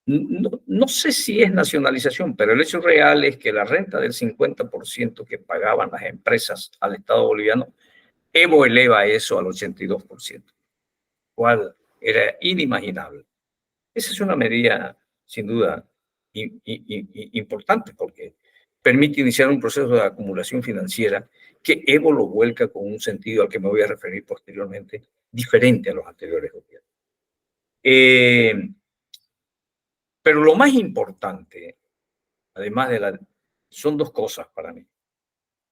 No sé si es nacionalización, pero el hecho real es que la renta del 50% que pagaban las empresas al Estado boliviano, Evo eleva eso al 82%, cual era inimaginable. Esa es una medida, sin duda, importante porque permite iniciar un proceso de acumulación financiera que Evo lo vuelca con un sentido al que me voy a referir posteriormente, diferente a los anteriores gobiernos. Pero lo más importante, además son dos cosas para mí.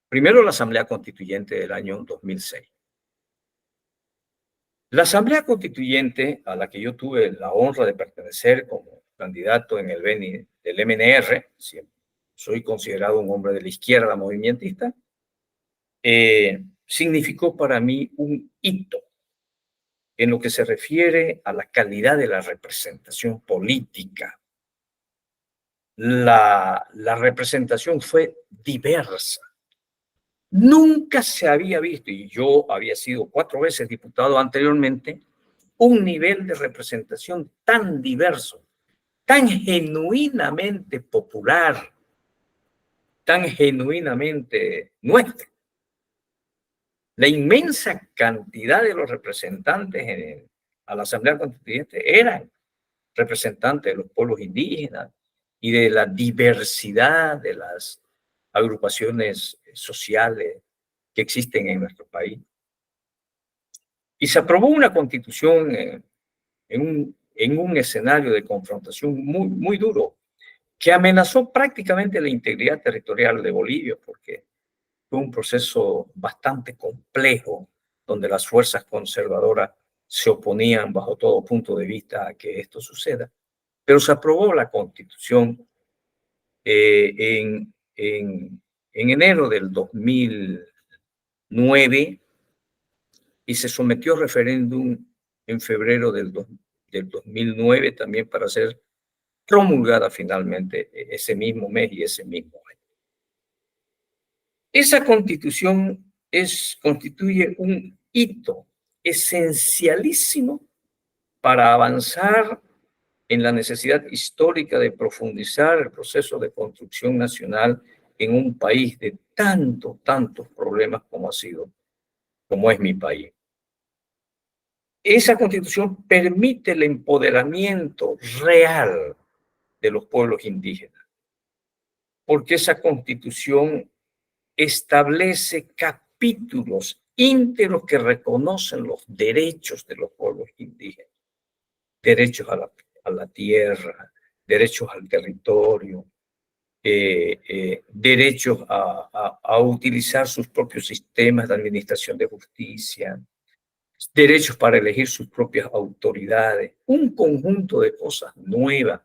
Primero, la Asamblea Constituyente del año 2006. La Asamblea Constituyente, a la que yo tuve la honra de pertenecer como candidato en el Beni del MNR, soy considerado un hombre de la izquierda movimentista, significó para mí un hito en lo que se refiere a la calidad de la representación política. La representación fue diversa. Nunca se había visto, y yo había sido 4 veces diputado anteriormente, un nivel de representación tan diverso, tan genuinamente popular, tan genuinamente nuestro. La inmensa cantidad de los representantes a la Asamblea Constituyente eran representantes de los pueblos indígenas y de la diversidad de las agrupaciones sociales que existen en nuestro país. Y se aprobó una constitución en un escenario de confrontación muy, muy duro, que amenazó prácticamente la integridad territorial de Bolivia, porque fue un proceso bastante complejo, donde las fuerzas conservadoras se oponían bajo todo punto de vista a que esto suceda. Pero se aprobó la Constitución en enero del 2009 y se sometió a referéndum en febrero del 2009 también para ser promulgada finalmente ese mismo mes y ese mismo año. Esa Constitución constituye un hito esencialísimo para avanzar en la necesidad histórica de profundizar el proceso de construcción nacional en un país de tantos problemas como es mi país. esa Constitución permite el empoderamiento real de los pueblos indígenas, porque esa Constitución establece capítulos íntegros que reconocen los derechos de los pueblos indígenas, derechos a la tierra, derechos al territorio, derechos a utilizar sus propios sistemas de administración de justicia, derechos para elegir sus propias autoridades, un conjunto de cosas nuevas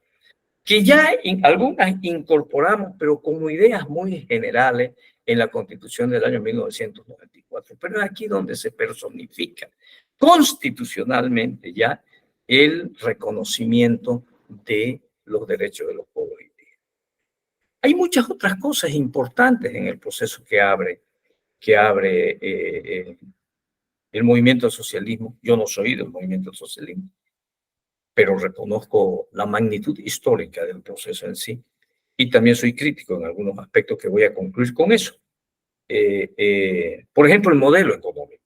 que ya algunas incorporamos, pero como ideas muy generales en la Constitución del año 1994. Pero es aquí donde se personifica constitucionalmente ya el reconocimiento de los derechos de los pueblos indígenas. Hay muchas otras cosas importantes en el proceso que abre el movimiento del socialismo. Yo no soy del movimiento del socialismo, pero reconozco la magnitud histórica del proceso en sí. Y también soy crítico en algunos aspectos que voy a concluir con eso. Por ejemplo, el modelo económico.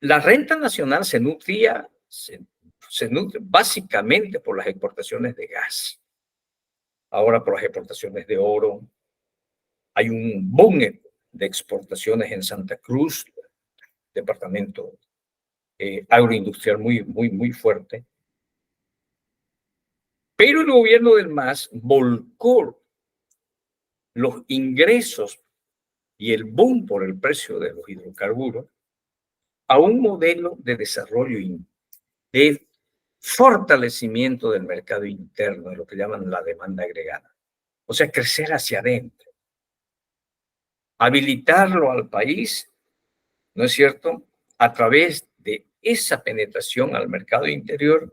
La renta nacional se nutre básicamente por las exportaciones de gas. Ahora por las exportaciones de oro. Hay un boom de exportaciones en Santa Cruz, departamento agroindustrial muy fuerte. Pero el gobierno del MAS volcó los ingresos y el boom por el precio de los hidrocarburos a un modelo de desarrollo, de fortalecimiento del mercado interno, de lo que llaman la demanda agregada. O sea, crecer hacia adentro. Habilitarlo al país, ¿no es cierto?, a través de esa penetración al mercado interior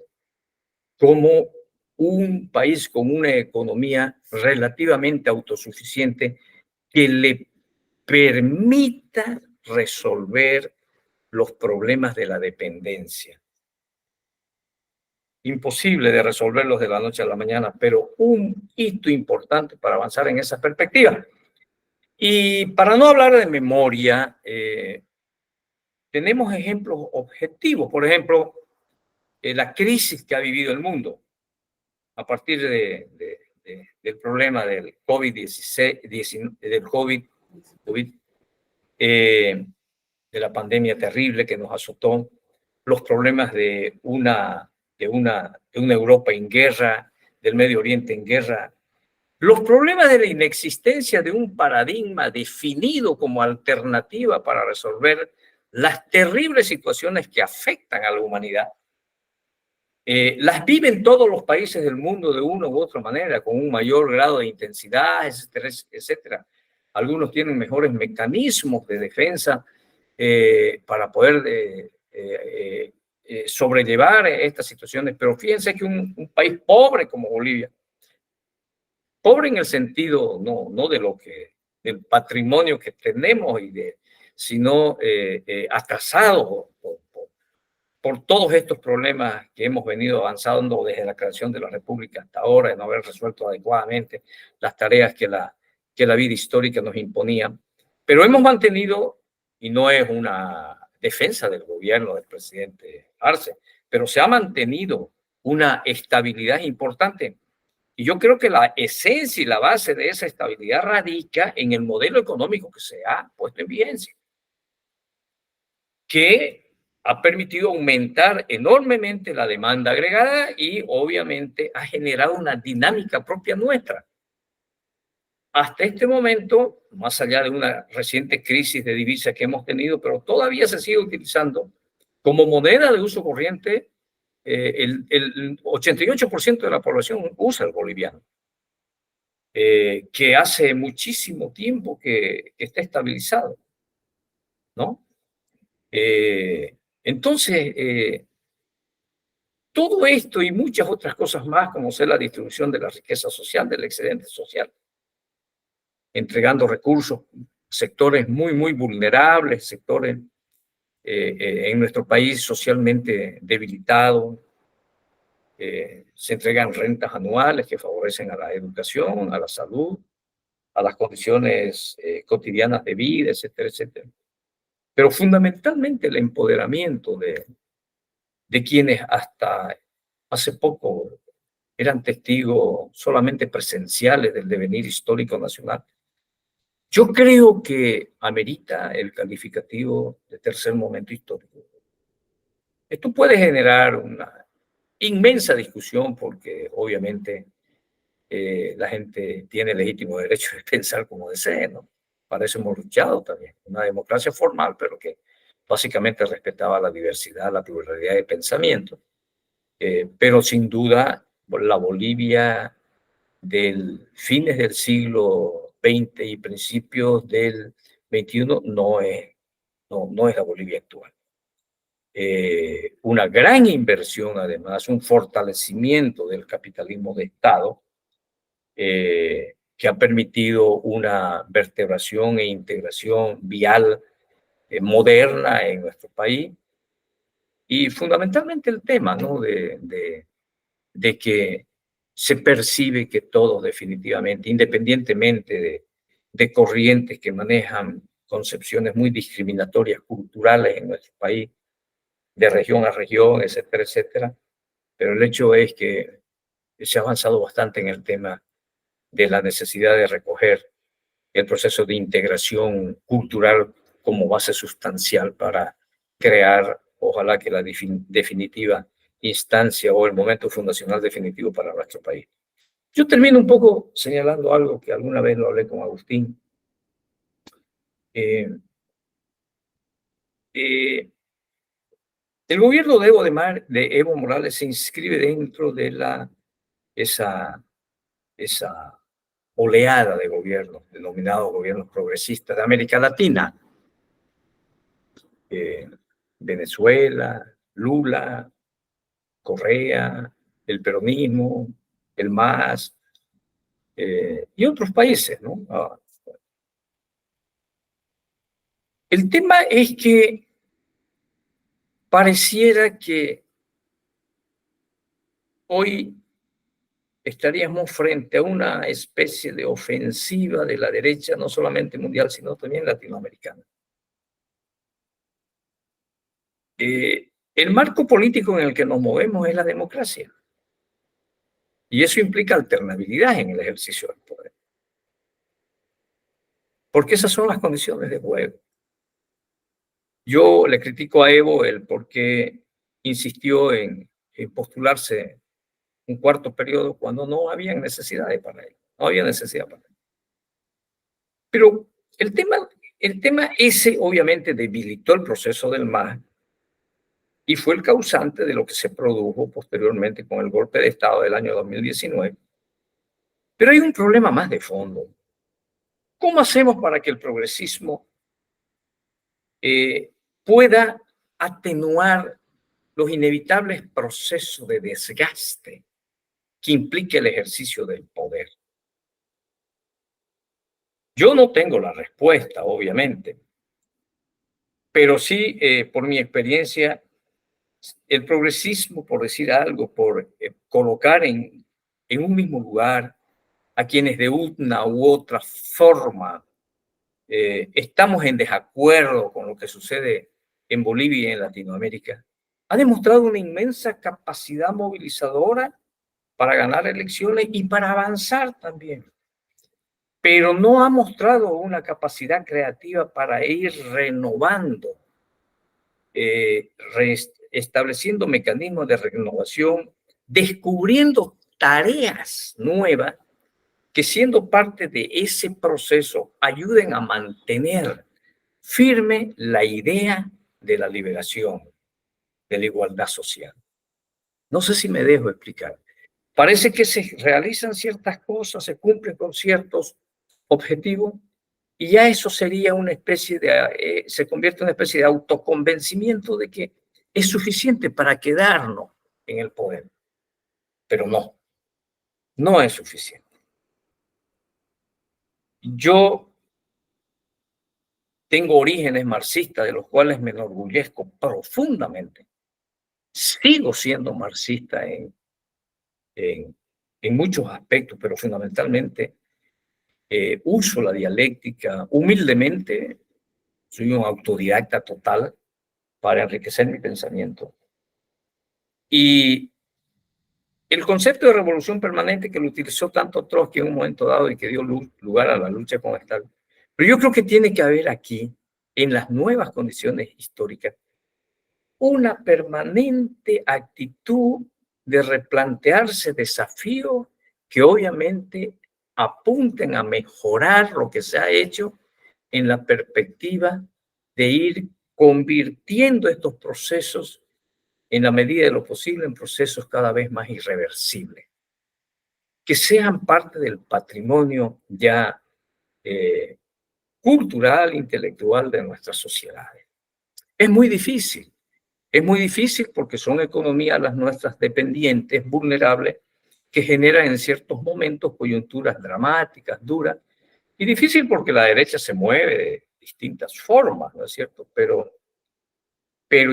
como un país con una economía relativamente autosuficiente que le permita resolver los problemas de la dependencia. Imposible de resolverlos de la noche a la mañana, pero un hito importante para avanzar en esa perspectiva. Y para no hablar de memoria, tenemos ejemplos objetivos. Por ejemplo, la crisis que ha vivido el mundo a partir del problema del COVID-19, de la pandemia terrible que nos azotó, los problemas de una Europa en guerra, del Medio Oriente en guerra, los problemas de la inexistencia de un paradigma definido como alternativa para resolver las terribles situaciones que afectan a la humanidad. Las viven todos los países del mundo de una u otra manera, con un mayor grado de intensidad, etcétera, etcétera. Algunos tienen mejores mecanismos de defensa para poder sobrellevar estas situaciones, pero fíjense que un país pobre como Bolivia, pobre en el sentido no de lo que, del patrimonio que tenemos, sino atrasado por todos estos problemas que hemos venido avanzando desde la creación de la República hasta ahora, de no haber resuelto adecuadamente las tareas que la vida histórica nos imponía. Pero hemos mantenido, y no es una defensa del gobierno del presidente Arce, pero se ha mantenido una estabilidad importante. Y yo creo que la esencia y la base de esa estabilidad radica en el modelo económico que se ha puesto en vigencia, que ha permitido aumentar enormemente la demanda agregada y obviamente ha generado una dinámica propia nuestra. Hasta este momento, más allá de una reciente crisis de divisa que hemos tenido, pero todavía se sigue utilizando como moneda de uso corriente, el 88% de la población usa el boliviano, que hace muchísimo tiempo que está estabilizado, ¿no? Entonces, todo esto y muchas otras cosas más, como ser la distribución de la riqueza social, del excedente social, entregando recursos a sectores muy vulnerables, sectores en nuestro país socialmente debilitados. Se entregan rentas anuales que favorecen a la educación, a la salud, a las condiciones cotidianas de vida, etcétera, etcétera. pero fundamentalmente el empoderamiento de quienes hasta hace poco eran testigos solamente presenciales del devenir histórico nacional. Yo creo que amerita el calificativo de tercer momento histórico. Esto puede generar una inmensa discusión porque obviamente la gente tiene legítimo derecho de pensar como desee, ¿no? Para eso hemos luchado también. Una democracia formal, pero que básicamente respetaba la diversidad, la pluralidad de pensamiento. Pero sin duda, la Bolivia del fines del siglo XX y principios del XXI no es la Bolivia actual. Una gran inversión, además, un fortalecimiento del capitalismo de Estado, que ha permitido una vertebración e integración vial moderna en nuestro país. Y fundamentalmente el tema, ¿no? de que se percibe que todos definitivamente, independientemente de corrientes que manejan concepciones muy discriminatorias culturales en nuestro país, de región a región, etcétera, etcétera, pero el hecho es que se ha avanzado bastante en el tema de la necesidad de recoger el proceso de integración cultural como base sustancial para crear, ojalá que la definitiva instancia o el momento fundacional definitivo para nuestro país. Yo termino un poco señalando algo que alguna vez lo hablé con Agustín. El gobierno de Evo Morales se inscribe dentro de esa oleada de gobiernos, denominados gobiernos progresistas de América Latina. Venezuela, Lula, Correa, el peronismo, el MAS, y otros países, ¿no? El tema es que pareciera que hoy estaríamos frente a una especie de ofensiva de la derecha, no solamente mundial, sino también latinoamericana. El marco político en el que nos movemos es la democracia. Y eso implica alternabilidad en el ejercicio del poder. Porque esas son las condiciones de juego. Yo le critico a Evo el por qué insistió en postularse un cuarto periodo cuando no había necesidad para él. No había necesidad para él. Pero el tema ese obviamente debilitó el proceso del MAS y fue el causante de lo que se produjo posteriormente con el golpe de Estado del año 2019. Pero hay un problema más de fondo. ¿Cómo hacemos para que el progresismo pueda atenuar los inevitables procesos de desgaste que implica el ejercicio del poder? Yo no tengo la respuesta, obviamente, pero sí, por mi experiencia, el progresismo, por decir algo, por colocar en un mismo lugar a quienes de una u otra forma estamos en desacuerdo con lo que sucede en Bolivia y en Latinoamérica, ha demostrado una inmensa capacidad movilizadora para ganar elecciones y para avanzar también. Pero no ha mostrado una capacidad creativa para ir renovando, estableciendo mecanismos de renovación, descubriendo tareas nuevas que siendo parte de ese proceso ayuden a mantener firme la idea de la liberación, de la igualdad social. No sé si me dejo explicar. Parece que se realizan ciertas cosas, se cumplen con ciertos objetivos y ya eso sería una especie de, se convierte en una especie de autoconvencimiento de que es suficiente para quedarnos en el poder. Pero no es suficiente. Yo tengo orígenes marxistas de los cuales me enorgullezco profundamente. Sigo siendo marxista en muchos aspectos, pero fundamentalmente uso la dialéctica humildemente, soy un autodidacta total para enriquecer mi pensamiento. Y el concepto de revolución permanente que lo utilizó tanto Trotsky en un momento dado y que dio lugar a la lucha con Stalin. Pero yo creo que tiene que haber aquí, en las nuevas condiciones históricas, una permanente actitud de replantearse desafíos que obviamente apunten a mejorar lo que se ha hecho en la perspectiva de ir convirtiendo estos procesos en la medida de lo posible en procesos cada vez más irreversibles, que sean parte del patrimonio ya cultural, intelectual de nuestras sociedades. Es muy difícil porque son economías las nuestras dependientes, vulnerables, que generan en ciertos momentos coyunturas dramáticas, duras, y difícil porque la derecha se mueve de distintas formas, ¿no es cierto? Pero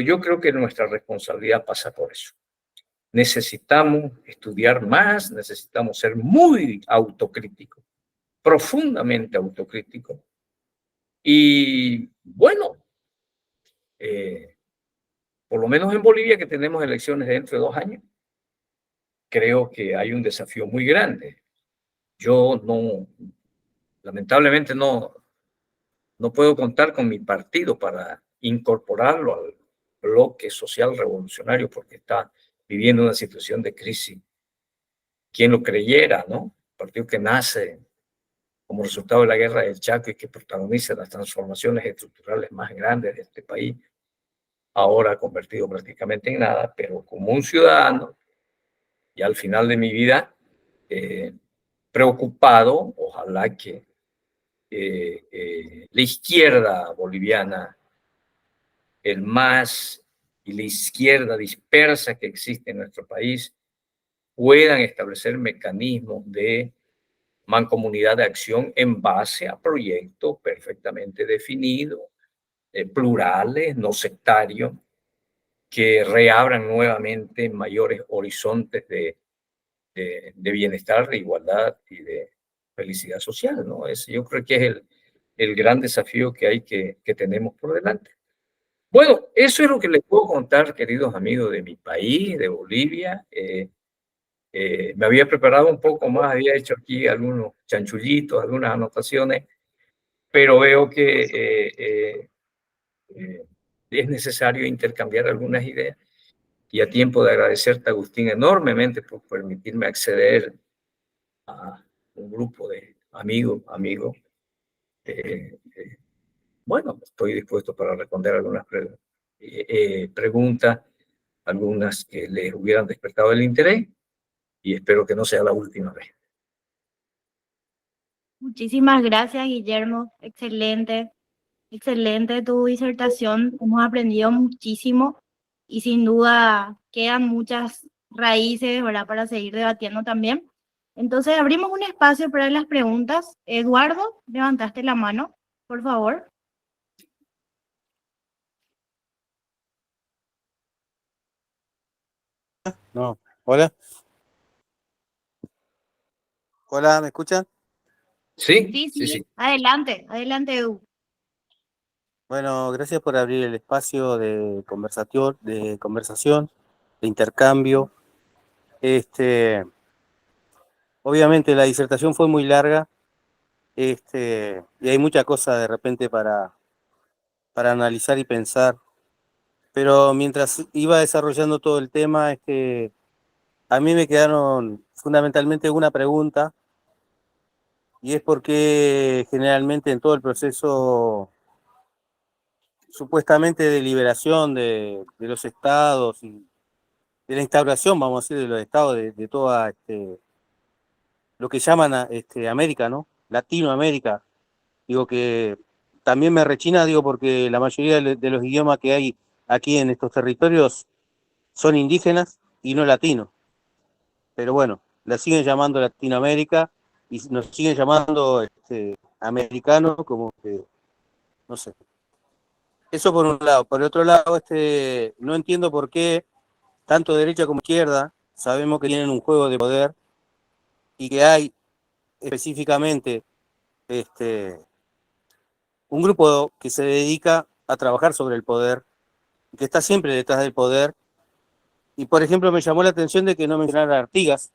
yo creo que nuestra responsabilidad pasa por eso. Necesitamos estudiar más, necesitamos ser muy autocríticos, profundamente autocríticos. Y bueno, por lo menos en Bolivia, que tenemos elecciones dentro de 2 años, creo que hay un desafío muy grande. Yo no, lamentablemente no puedo contar con mi partido para incorporarlo al bloque social revolucionario porque está viviendo una situación de crisis. Quien lo creyera, ¿no? Un partido que nace como resultado de la guerra del Chaco y que protagoniza las transformaciones estructurales más grandes de este país, ahora convertido prácticamente en nada, pero como un ciudadano, y al final de mi vida, preocupado, ojalá que la izquierda boliviana, el MAS y la izquierda dispersa que existe en nuestro país, puedan establecer mecanismos de mancomunidad de acción en base a proyectos perfectamente definidos, plurales, no sectarios, que reabran nuevamente mayores horizontes de bienestar, de igualdad y de felicidad social, ¿no? Yo creo que es el gran desafío que hay que tenemos por delante. Bueno, eso es lo que les puedo contar, queridos amigos de mi país, de Bolivia. Me había preparado un poco más, había hecho aquí algunos chanchullitos, algunas anotaciones, pero veo que es necesario intercambiar algunas ideas. Y a tiempo de agradecerte, Agustín, enormemente por permitirme acceder a un grupo de amigos. Bueno, estoy dispuesto para responder algunas preguntas, algunas que les hubieran despertado el interés, y espero que no sea la última vez. Muchísimas gracias, Guillermo. Excelente, excelente tu disertación. Hemos aprendido muchísimo y sin duda quedan muchas raíces, ¿verdad?, para seguir debatiendo también. Entonces, abrimos un espacio para las preguntas. Eduardo, levantaste la mano, por favor. No, hola. Hola, ¿me escuchan? Sí. Adelante, adelante, Edu. Bueno, gracias por abrir el espacio de conversación, de intercambio. Obviamente la disertación fue muy larga, y hay mucha cosa de repente para analizar y pensar. Pero mientras iba desarrollando todo el tema, a mí me quedaron fundamentalmente una pregunta, y es por qué generalmente en todo el proceso supuestamente de liberación de los estados y de la instauración, vamos a decir, de los estados de toda lo que llaman América, ¿no? Latinoamérica. Digo que también me rechina, digo, porque la mayoría de los idiomas que hay aquí en estos territorios son indígenas y no latinos. Pero bueno, la siguen llamando Latinoamérica y nos siguen llamando americanos, como que, no sé. Eso por un lado. Por el otro lado, no entiendo por qué tanto derecha como izquierda sabemos que tienen un juego de poder y que hay específicamente un grupo que se dedica a trabajar sobre el poder, que está siempre detrás del poder. Y, por ejemplo, me llamó la atención de que no mencionara a Artigas,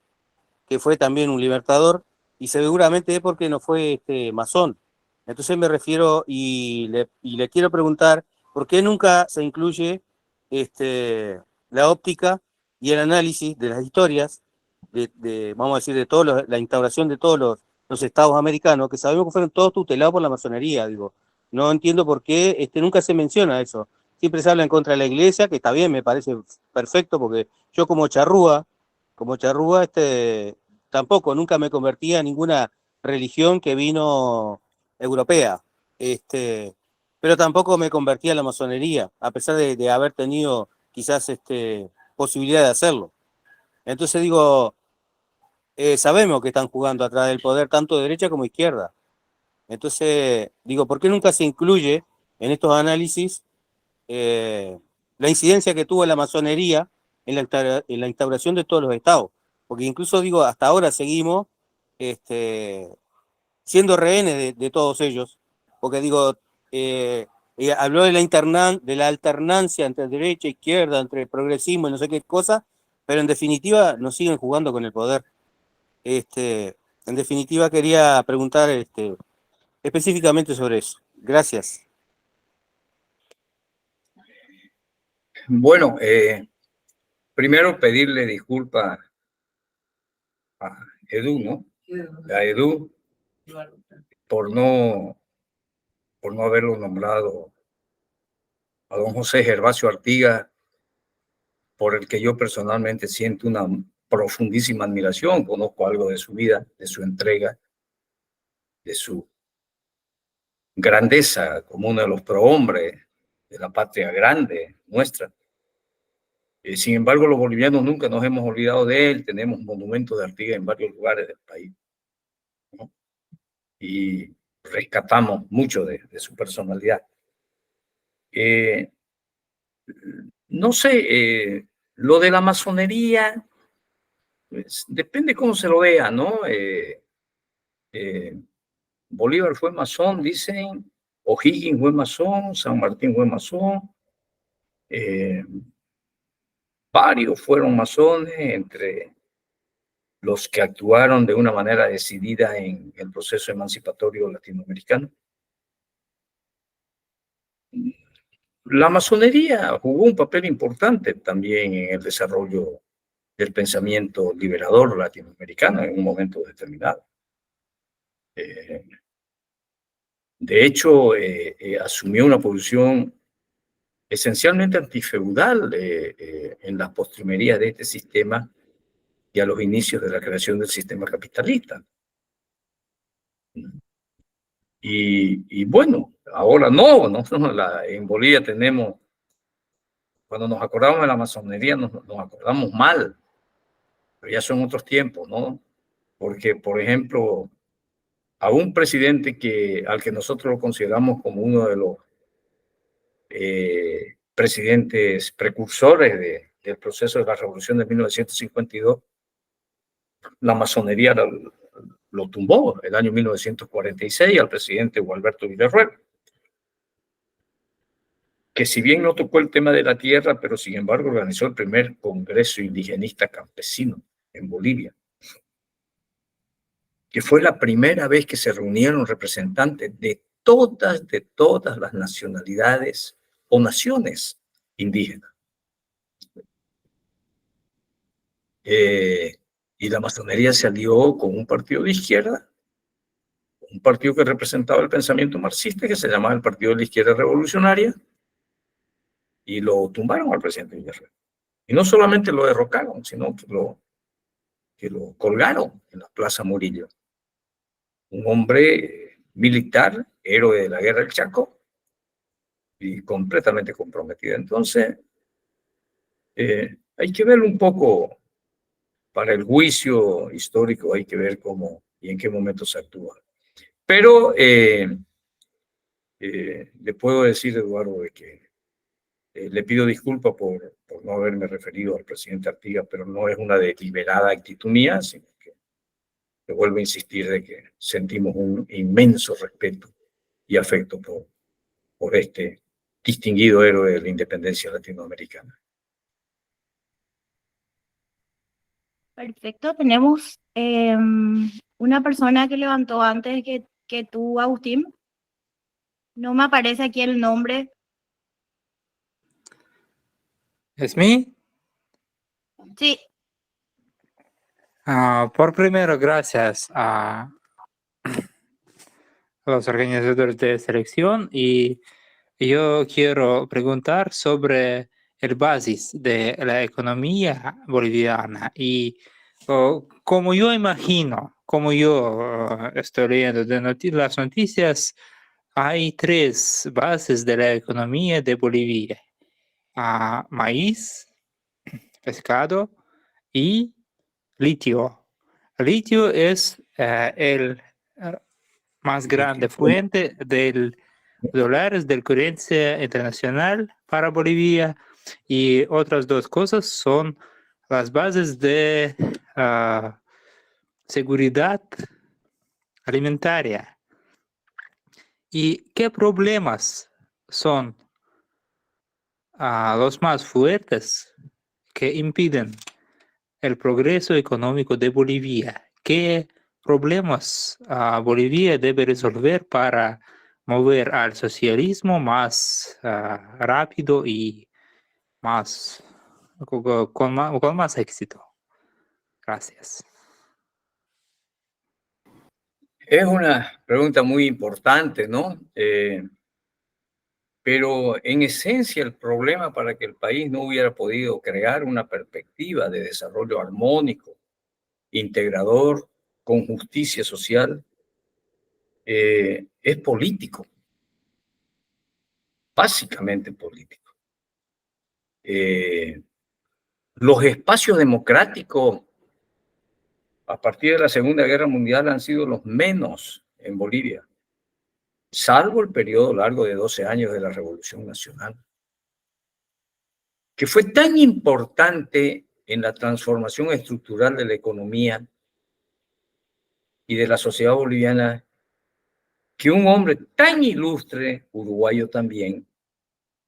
que fue también un libertador, y seguramente es porque no fue masón. Entonces me refiero y le quiero preguntar, ¿por qué nunca se incluye la óptica y el análisis de las historias, vamos a decir, de la instauración de todos los estados americanos, que sabemos que fueron todos tutelados por la masonería? Digo, no entiendo por qué nunca se menciona eso. Siempre se habla en contra de la iglesia, que está bien, me parece perfecto, porque yo como charrúa, tampoco, nunca me convertí a ninguna religión que vino europea, pero tampoco me convertí a la masonería, a pesar de haber tenido quizás posibilidad de hacerlo. Entonces digo, sabemos que están jugando atrás del poder tanto de derecha como izquierda. Entonces digo, ¿por qué nunca se incluye en estos análisis la incidencia que tuvo la masonería en la instauración de todos los estados? Porque incluso digo, hasta ahora seguimos siendo rehenes de todos ellos, porque digo, habló de la alternancia entre derecha e izquierda, entre progresismo y no sé qué cosa, pero en definitiva nos siguen jugando con el poder. En definitiva quería preguntar específicamente sobre eso. Gracias. Bueno, primero pedirle disculpas a Edu, ¿no? A Edu por no haberlo nombrado a don José Gervasio Artigas, por el que yo personalmente siento una profundísima admiración. Conozco algo de su vida, de su entrega, de su grandeza como uno de los prohombres de la patria grande nuestra. Sin embargo, los bolivianos nunca nos hemos olvidado de él. Tenemos monumentos de Artigas en varios lugares del país, ¿no? Y rescatamos mucho de su personalidad. No sé, lo de la masonería, pues, depende cómo se lo vea, ¿no? Bolívar fue masón, dicen, O'Higgins fue masón, San Martín fue masón, varios fueron masones, entre los que actuaron de una manera decidida en el proceso emancipatorio latinoamericano. La masonería jugó un papel importante también en el desarrollo del pensamiento liberador latinoamericano en un momento determinado. De hecho, asumió una posición esencialmente antifeudal en las postrimerías de este sistema y a los inicios de la creación del sistema capitalista. Y bueno, ahora no, en Bolivia tenemos, cuando nos acordamos de la masonería, nos acordamos mal, pero ya son otros tiempos, ¿no? Porque, por ejemplo, a un presidente al que nosotros lo consideramos como uno de los presidentes precursores del proceso de la revolución de 1952, la masonería lo tumbó el año 1946 al presidente Gualberto Villarroel, que si bien no tocó el tema de la tierra, pero sin embargo organizó el primer congreso indigenista campesino en Bolivia, que fue la primera vez que se reunieron representantes de todas las nacionalidades o naciones indígenas. Y la masonería se alió con un partido de izquierda, un partido que representaba el pensamiento marxista, que se llamaba el Partido de la Izquierda Revolucionaria, y lo tumbaron al presidente Villarreal. Y no solamente lo derrocaron, sino que lo colgaron en la Plaza Murillo. Un hombre militar, héroe de la Guerra del Chaco, y completamente comprometido. Entonces, hay que verlo un poco para el juicio histórico, hay que ver cómo y en qué momento se actúa. Pero le puedo decir, Eduardo, de que le pido disculpas por no haberme referido al presidente Artigas, pero no es una deliberada actitud mía, sino que vuelvo a insistir de que sentimos un inmenso respeto y afecto por este distinguido héroe de la independencia latinoamericana. Perfecto, tenemos una persona que levantó antes que tú, Agustín. No me aparece aquí el nombre. ¿Es mí? Sí, Por primero, gracias a los organizadores de selección y yo quiero preguntar sobre el basis de la economía boliviana y como yo imagino, como yo estoy leyendo de las noticias, hay tres bases de la economía de Bolivia: maíz, pescado y litio. Litio es el más grande fuente del dólares del currencia internacional para Bolivia, y otras dos cosas son las bases de seguridad alimentaria. ¿Y qué problemas son los más fuertes que impiden el progreso económico de Bolivia? ¿Qué problemas Bolivia debe resolver para mover al socialismo más rápido y más con más éxito? Gracias. Es una pregunta muy importante, ¿no? Pero en esencia el problema para que el país no hubiera podido crear una perspectiva de desarrollo armónico, integrador, con justicia social, es político, básicamente político. Los espacios democráticos a partir de la Segunda Guerra Mundial han sido los menos en Bolivia, salvo el periodo largo de 12 años de la Revolución Nacional, que fue tan importante en la transformación estructural de la economía y de la sociedad boliviana, que un hombre tan ilustre, uruguayo también,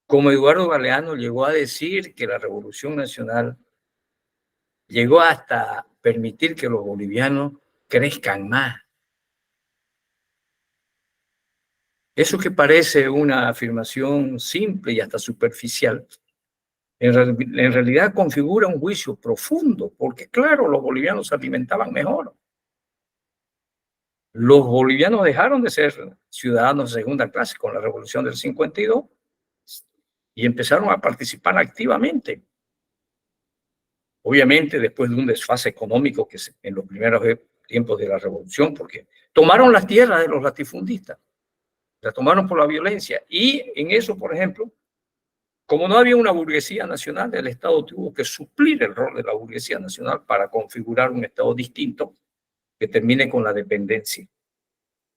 como Eduardo Galeano, llegó a decir que la Revolución Nacional llegó hasta permitir que los bolivianos crezcan más. Eso que parece una afirmación simple y hasta superficial, en realidad configura un juicio profundo, porque claro, los bolivianos se alimentaban mejor. Los bolivianos dejaron de ser ciudadanos de segunda clase con la Revolución del 52 y empezaron a participar activamente. Obviamente después de un desfase económico que en los primeros tiempos de la Revolución, porque tomaron las tierras de los latifundistas, la tomaron por la violencia, y en eso, por ejemplo, como no había una burguesía nacional, el Estado tuvo que suplir el rol de la burguesía nacional para configurar un Estado distinto que termine con la dependencia.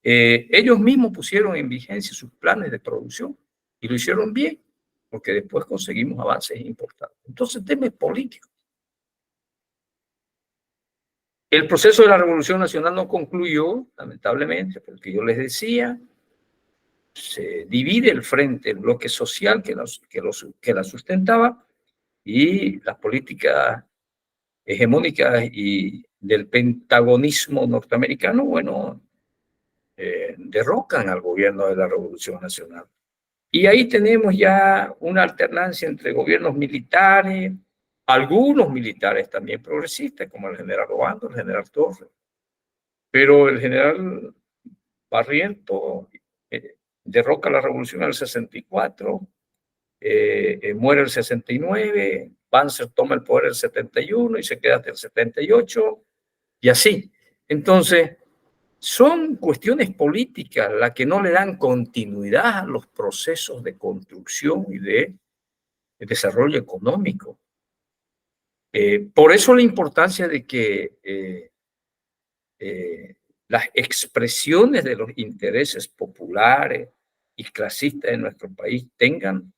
Ellos mismos pusieron en vigencia sus planes de producción y lo hicieron bien, porque después conseguimos avances importantes. Entonces, el tema es político. El proceso de la Revolución Nacional no concluyó, lamentablemente, porque yo les decía, se divide el frente, el bloque social que la sustentaba, y las políticas hegemónicas y del pentagonismo norteamericano, bueno, derrocan al gobierno de la Revolución Nacional. Y ahí tenemos ya una alternancia entre gobiernos militares, algunos militares también progresistas, como el general Obando, el general Torres. Pero el general Barrientos derroca la revolución en el 64, muere el 69, Banzer toma el poder el 71 y se queda hasta el 78, y así. Entonces, son cuestiones políticas las que no le dan continuidad a los procesos de construcción y de desarrollo económico. Por eso la importancia de que las expresiones de los intereses populares y clasistas de nuestro país tengan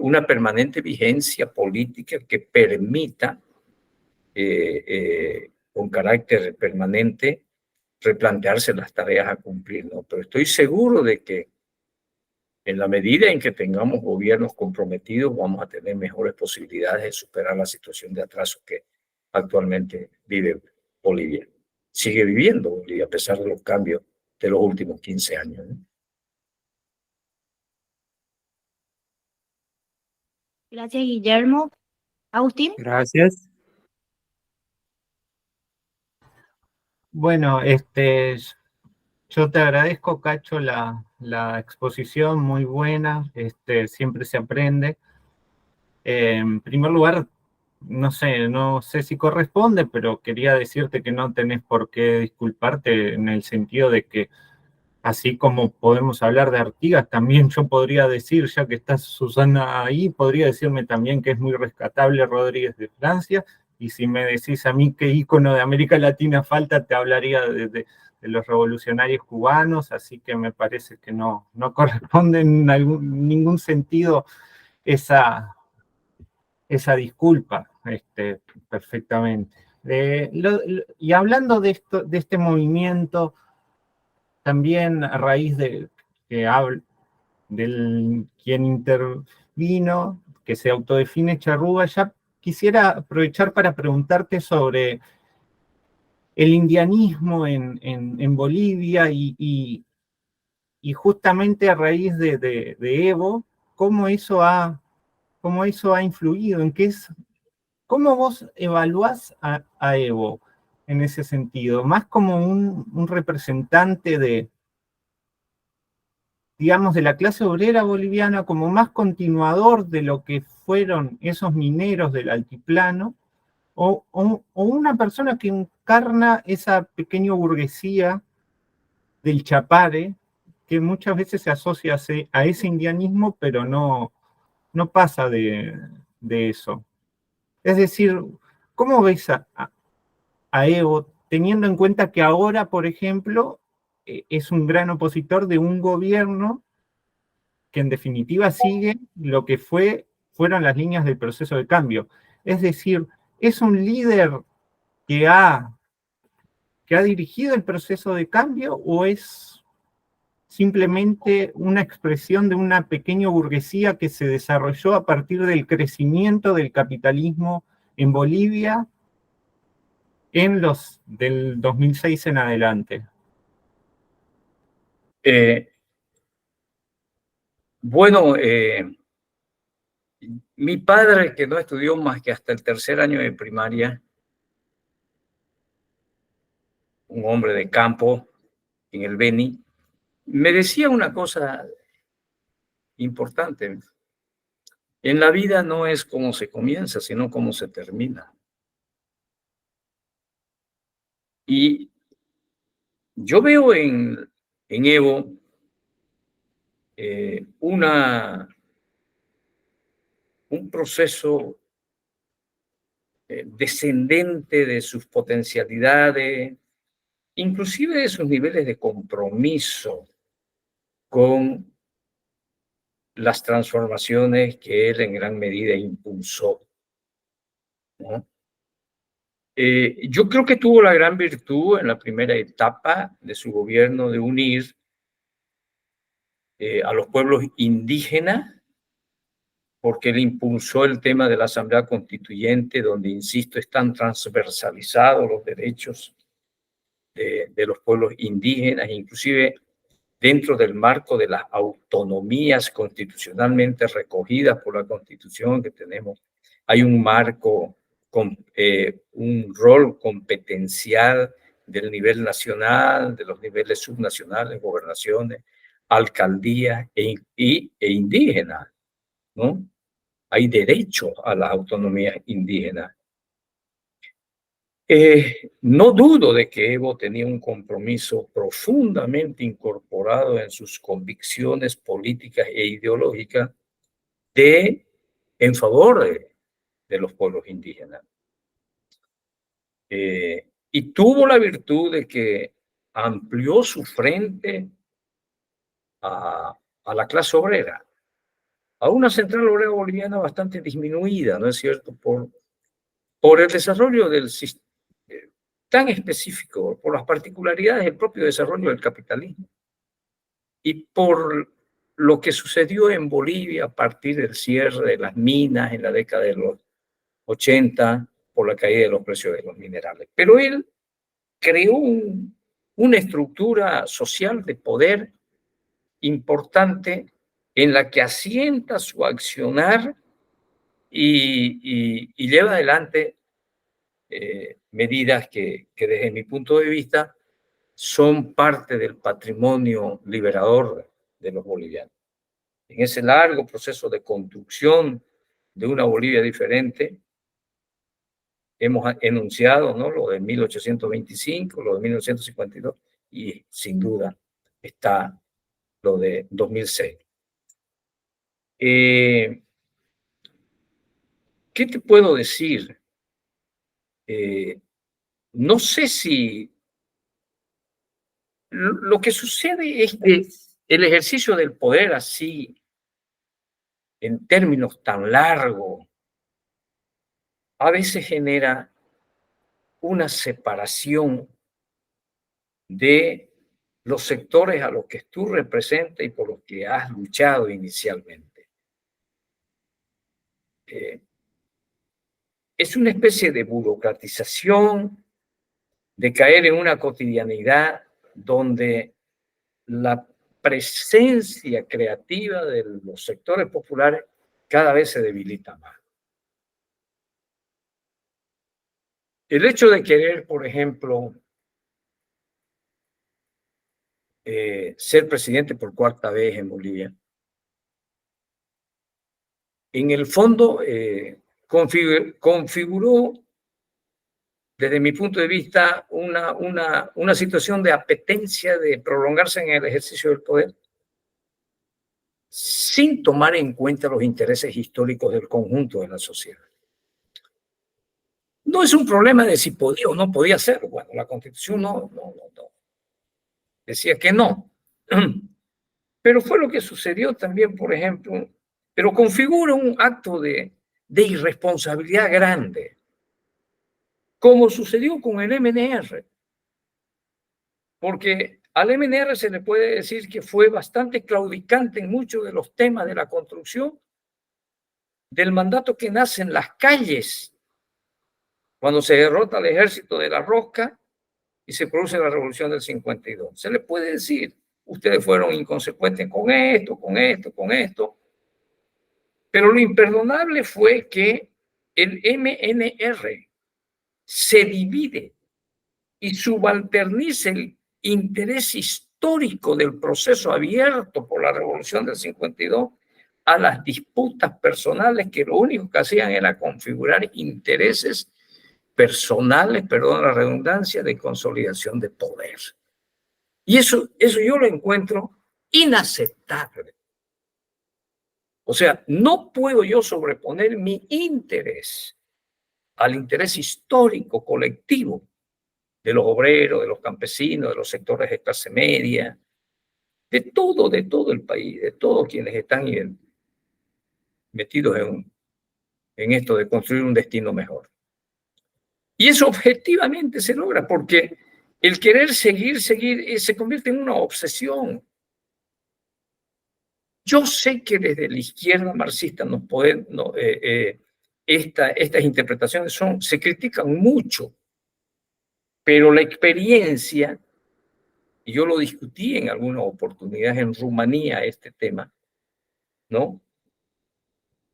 una permanente vigencia política que permita con carácter permanente replantearse las tareas a cumplir, ¿no? Pero estoy seguro de que en la medida en que tengamos gobiernos comprometidos, vamos a tener mejores posibilidades de superar la situación de atraso que actualmente vive Bolivia. Sigue viviendo Bolivia a pesar de los cambios de los últimos 15 años, ¿no? Gracias, Guillermo. Agustín. Gracias. Bueno, yo te agradezco, Cacho, la exposición, muy buena, siempre se aprende. En primer lugar, no sé si corresponde, pero quería decirte que no tenés por qué disculparte en el sentido de que así como podemos hablar de Artigas, también yo podría decir, ya que está Susana ahí, podría decirme también que es muy rescatable Rodríguez de Francia, y si me decís a mí qué ícono de América Latina falta, te hablaría de los revolucionarios cubanos, así que me parece que no corresponde en ningún sentido esa disculpa, perfectamente. Y hablando de este movimiento, también a raíz de que del quien intervino, que se autodefine charrúa, ya quisiera aprovechar para preguntarte sobre el indianismo en Bolivia y justamente a raíz de Evo, cómo eso ha influido, ¿cómo vos evaluás a Evo en ese sentido? Más como un representante digamos, de la clase obrera boliviana, como más continuador de lo que fueron esos mineros del altiplano, o una persona que encarna esa pequeña burguesía del Chapare, que muchas veces se asocia a ese indianismo, pero no pasa de eso. Es decir, ¿cómo ves a Evo, teniendo en cuenta que ahora, por ejemplo, es un gran opositor de un gobierno que en definitiva sigue lo que fueron las líneas del proceso de cambio? Es decir, ¿es un líder que ha dirigido el proceso de cambio o es simplemente una expresión de una pequeña burguesía que se desarrolló a partir del crecimiento del capitalismo en Bolivia del 2006 en adelante? Bueno, mi padre, que no estudió más que hasta el tercer año de primaria, un hombre de campo en el Beni, me decía una cosa importante. En la vida no es cómo se comienza, sino cómo se termina. Y yo veo en Evo un proceso descendente de sus potencialidades, inclusive de sus niveles de compromiso con las transformaciones que él en gran medida impulsó, ¿no? Yo creo que tuvo la gran virtud en la primera etapa de su gobierno de unir a los pueblos indígenas, porque él impulsó el tema de la Asamblea Constituyente, donde, insisto, están transversalizados los derechos de los pueblos indígenas, inclusive dentro del marco de las autonomías constitucionalmente recogidas por la Constitución que tenemos. Hay un marco con un rol competencial del nivel nacional, de los niveles subnacionales, gobernaciones, alcaldías e indígenas, ¿no? Hay derecho a la autonomía indígena. No dudo de que Evo tenía un compromiso profundamente incorporado en sus convicciones políticas e ideológicas en favor de los pueblos indígenas. Y tuvo la virtud de que amplió su frente a la clase obrera, a una central obrera boliviana bastante disminuida, ¿no es cierto?, por el desarrollo del sistema, tan específico, por las particularidades del propio desarrollo del capitalismo y por lo que sucedió en Bolivia a partir del cierre de las minas en la década de los 80, por la caída de los precios de los minerales. Pero él creó una estructura social de poder importante en la que asienta su accionar y lleva adelante medidas que desde mi punto de vista son parte del patrimonio liberador de los bolivianos. En ese largo proceso de construcción de una Bolivia diferente, hemos enunciado, ¿no?, lo de 1825, lo de 1952 y sin duda está lo de 2006. ¿Qué te puedo decir? No sé si lo que sucede es que el ejercicio del poder así, en términos tan largos, a veces genera una separación de los sectores a los que tú representas y por los que has luchado inicialmente. Es una especie de burocratización, de caer en una cotidianidad donde la presencia creativa de los sectores populares cada vez se debilita más. El hecho de querer, por ejemplo, ser presidente por cuarta vez en Bolivia, en el fondo configuró, desde mi punto de vista, una situación de apetencia de prolongarse en el ejercicio del poder sin tomar en cuenta los intereses históricos del conjunto de la sociedad. No es un problema de si podía o no podía hacerlo. Bueno, la Constitución no decía que no. Pero fue lo que sucedió también, por ejemplo, pero configura un acto de irresponsabilidad grande, como sucedió con el MNR. Porque al MNR se le puede decir que fue bastante claudicante en muchos de los temas de la construcción del mandato que nace en las calles, cuando se derrota al ejército de la Rosca y se produce la revolución del 52. Se le puede decir, ustedes fueron inconsecuentes con esto, con esto, con esto. Pero lo imperdonable fue que el MNR se divide y subalterniza el interés histórico del proceso abierto por la revolución del 52 a las disputas personales que lo único que hacían era configurar intereses personales, perdón la redundancia, de consolidación de poder. Y eso yo lo encuentro inaceptable. O sea, no puedo yo sobreponer mi interés al interés histórico colectivo de los obreros, de los campesinos, de los sectores de clase media, de todo el país, de todos quienes están metidos en esto de construir un destino mejor. Y eso objetivamente se logra porque el querer seguir, se convierte en una obsesión. Yo sé que desde la izquierda marxista estas interpretaciones se critican mucho, pero la experiencia, y yo lo discutí en algunas oportunidades en Rumanía, este tema, ¿no?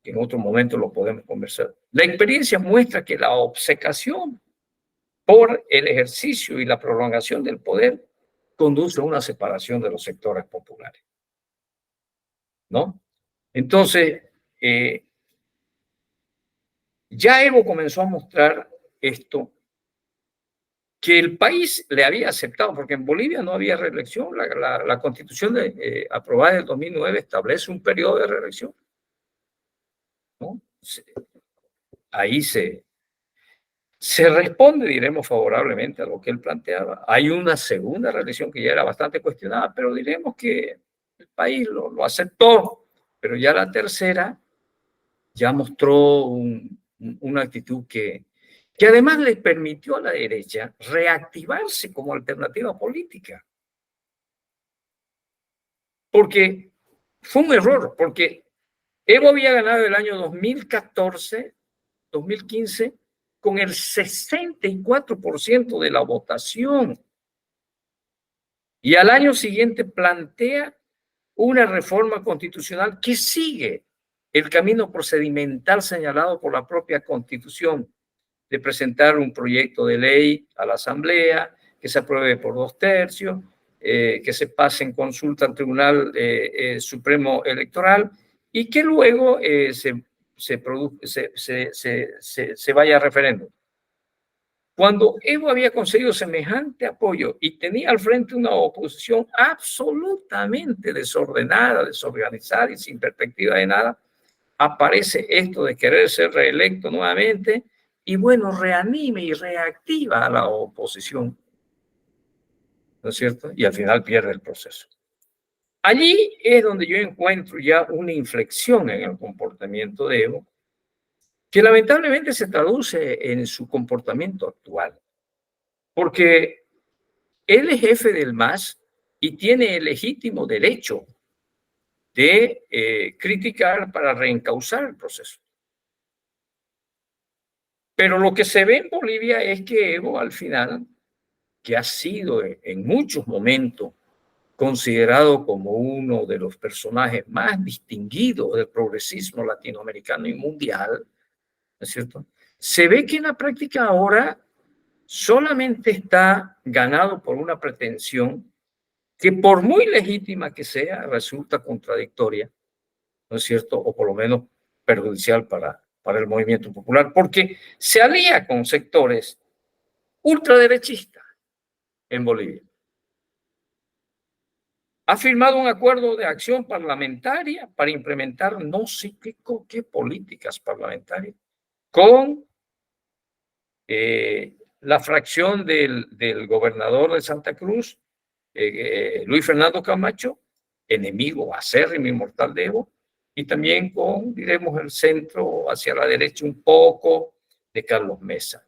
Que en otro momento lo podemos conversar. La experiencia muestra que la obcecación por el ejercicio y la prolongación del poder conduce a una separación de los sectores populares, ¿no? Entonces, ya Evo comenzó a mostrar esto, que el país le había aceptado, porque en Bolivia no había reelección. La constitución aprobada en el 2009 establece un periodo de reelección, ¿no? Ahí se responde, diremos, favorablemente a lo que él planteaba. Hay una segunda reelección que ya era bastante cuestionada, pero diremos que el país lo aceptó. Pero ya la tercera ya mostró una actitud que que además le permitió a la derecha reactivarse como alternativa política. Porque fue un error, porque Evo había ganado el año 2014, 2015, con el 64% de la votación. Y al año siguiente plantea una reforma constitucional que sigue el camino procedimental señalado por la propia Constitución, de presentar un proyecto de ley a la Asamblea, que se apruebe por 2/3, que se pase en consulta al Tribunal Supremo Electoral y que luego se vaya a referéndum. Cuando Evo había conseguido semejante apoyo y tenía al frente una oposición absolutamente desordenada, desorganizada y sin perspectiva de nada, aparece esto de querer ser reelecto nuevamente y bueno, reanime y reactiva a la oposición, ¿no es cierto? Y al final pierde el proceso. Allí es donde yo encuentro ya una inflexión en el comportamiento de Evo, que lamentablemente se traduce en su comportamiento actual, porque él es jefe del MAS y tiene el legítimo derecho de criticar para reencauzar el proceso. Pero lo que se ve en Bolivia es que Evo al final, que ha sido en muchos momentos considerado como uno de los personajes más distinguidos del progresismo latinoamericano y mundial, ¿no es cierto? Se ve que en la práctica ahora solamente está ganado por una pretensión que por muy legítima que sea, resulta contradictoria, ¿no es cierto? O por lo menos perjudicial para el movimiento popular, porque se alía con sectores ultraderechistas en Bolivia. Ha firmado un acuerdo de acción parlamentaria para implementar no sé qué políticas parlamentarias con la fracción del gobernador de Santa Cruz, Luis Fernando Camacho, enemigo acérrimo y mortal de Evo, y también con, diremos, el centro hacia la derecha un poco de Carlos Mesa.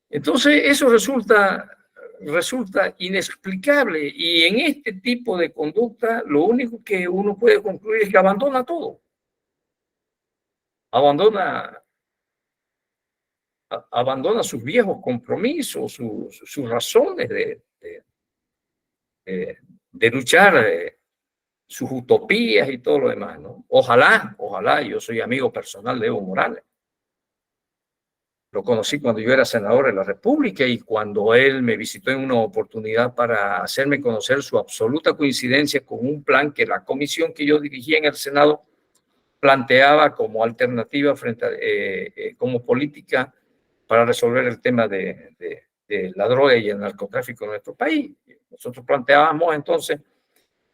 Entonces, eso resulta inexplicable, y en este tipo de conducta lo único que uno puede concluir es que abandona todo. Abandona sus viejos compromisos, sus razones de luchar, sus utopías y todo lo demás, ¿no? Ojalá, yo soy amigo personal de Evo Morales. Lo conocí cuando yo era senador de la República y cuando él me visitó en una oportunidad para hacerme conocer su absoluta coincidencia con un plan que la comisión que yo dirigía en el Senado planteaba como alternativa como política para resolver el tema de la droga y el narcotráfico en nuestro país. Nosotros planteábamos entonces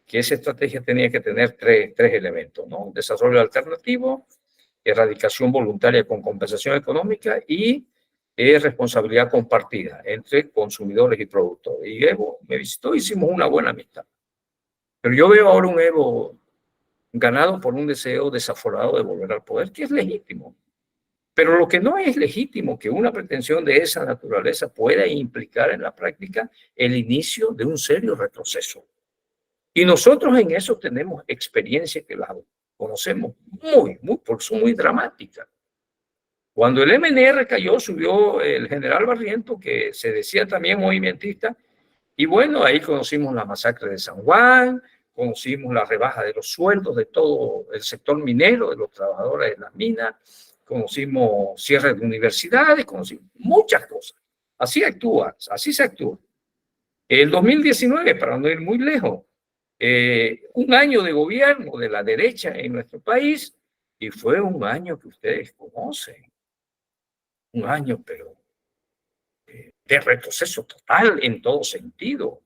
que esa estrategia tenía que tener tres elementos, ¿no? Desarrollo alternativo, erradicación voluntaria con compensación económica y responsabilidad compartida entre consumidores y productores. Y Evo me visitó, hicimos una buena amistad. Pero yo veo ahora un Evo ganado por un deseo desaforado de volver al poder, que es legítimo. Pero lo que no es legítimo que una pretensión de esa naturaleza pueda implicar en la práctica el inicio de un serio retroceso. Y nosotros en eso tenemos experiencia que la conocemos muy dramática. Cuando el MNR cayó, subió el general Barriento, que se decía también movimentista, y bueno, ahí conocimos la masacre de San Juan, conocimos la rebaja de los sueldos de todo el sector minero, de los trabajadores de las minas, conocimos cierre de universidades, conocimos muchas cosas. Así se actúa. El 2019, para no ir muy lejos, un año de gobierno de la derecha en nuestro país, y fue un año que ustedes conocen, un año pero de retroceso total en todo sentido,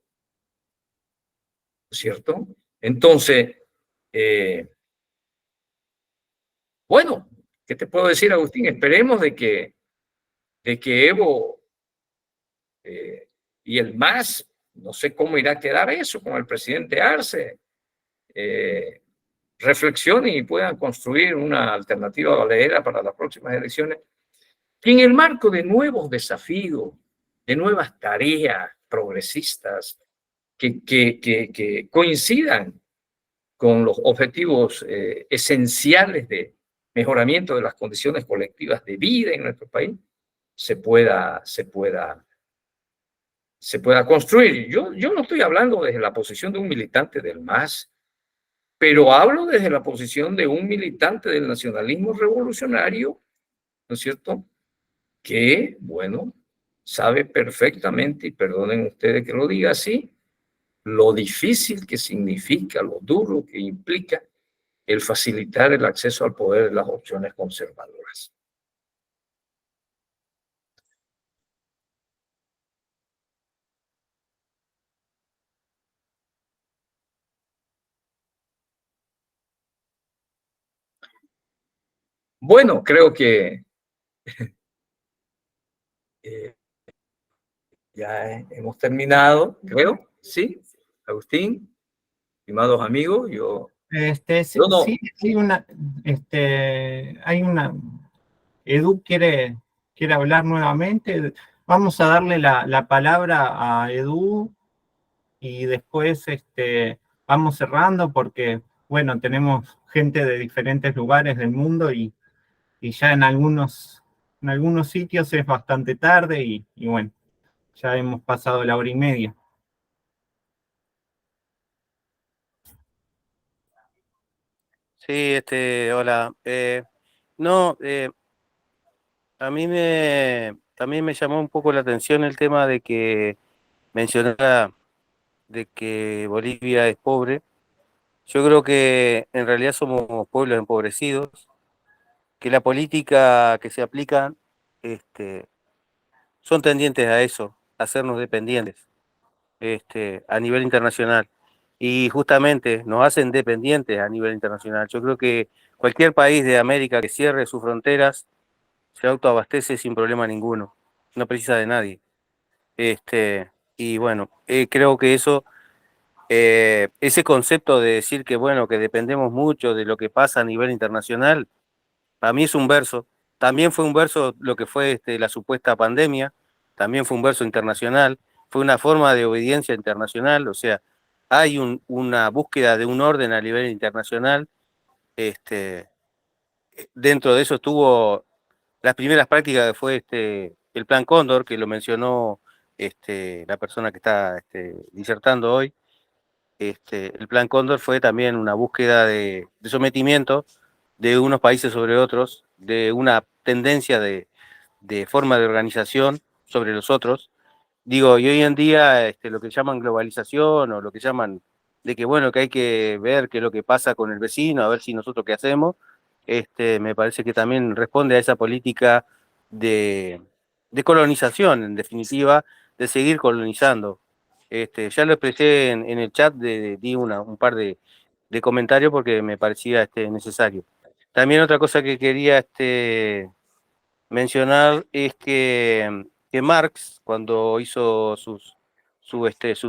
¿cierto? Entonces, bueno, ¿qué te puedo decir, Agustín? Esperemos de que Evo y el MAS, no sé cómo irá a quedar eso con el presidente Arce, reflexionen y puedan construir una alternativa valedera para las próximas elecciones, que en el marco de nuevos desafíos, de nuevas tareas progresistas que coincidan con los objetivos esenciales de mejoramiento de las condiciones colectivas de vida en nuestro país, se pueda construir. Yo no estoy hablando desde la posición de un militante del MAS, pero hablo desde la posición de un militante del nacionalismo revolucionario, ¿no es cierto? Que, bueno, sabe perfectamente, y perdonen ustedes que lo diga así, lo difícil que significa, lo duro que implica el facilitar el acceso al poder de las opciones conservadoras. Bueno, creo que ya hemos terminado, creo, ¿sí? Agustín, estimados amigos, Sí, yo no, sí, hay una, Edu quiere hablar nuevamente. Vamos a darle la palabra a Edu y después vamos cerrando porque, bueno, tenemos gente de diferentes lugares del mundo y ya en algunos sitios es bastante tarde y bueno, ya hemos pasado la hora y media. Sí, hola. No, a mí también me llamó un poco la atención el tema de que mencionara de que Bolivia es pobre. Yo creo que en realidad somos pueblos empobrecidos, que la política que se aplica son tendientes a eso, a hacernos dependientes a nivel internacional. Y justamente nos hacen dependientes a nivel internacional. Yo creo que cualquier país de América que cierre sus fronteras se autoabastece sin problema ninguno, no precisa de nadie. Y bueno, creo que ese concepto de decir que bueno, que dependemos mucho de lo que pasa a nivel internacional, para mí es un verso. También fue un verso lo que fue la supuesta pandemia, también fue un verso internacional, fue una forma de obediencia internacional, o sea, hay una búsqueda de un orden a nivel internacional. Dentro de eso estuvo las primeras prácticas que fue el Plan Cóndor, que lo mencionó la persona que está disertando hoy. El Plan Cóndor fue también una búsqueda de sometimiento de unos países sobre otros, de una tendencia de forma de organización sobre los otros. Digo, y hoy en día lo que llaman globalización o lo que llaman de que bueno, que hay que ver qué es lo que pasa con el vecino, a ver si nosotros qué hacemos, me parece que también responde a esa política de, de colonización, en definitiva, de seguir colonizando. Ya lo expresé en el chat, di un par de comentarios porque me parecía necesario. También otra cosa que quería mencionar es que Marx, cuando hizo sus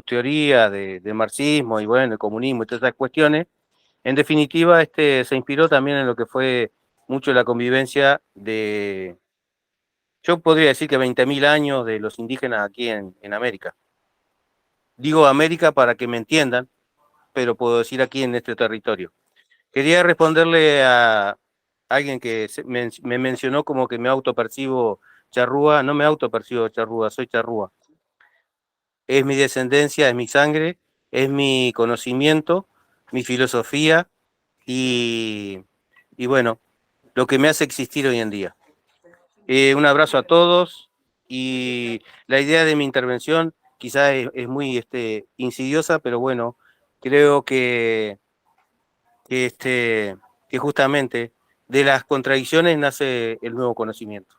teorías de marxismo y bueno, el comunismo y todas esas cuestiones, en definitiva se inspiró también en lo que fue mucho la convivencia yo podría decir que 20.000 años de los indígenas aquí en América. Digo América para que me entiendan, pero puedo decir aquí en este territorio. Quería responderle a alguien que me mencionó como que me autopercibo charrúa. No me autopercibo charrúa, soy charrúa. Es mi descendencia, es mi sangre, es mi conocimiento, mi filosofía y, y bueno, lo que me hace existir hoy en día. Un abrazo a todos y la idea de mi intervención quizás es muy insidiosa, pero bueno, creo que, que justamente de las contradicciones nace el nuevo conocimiento.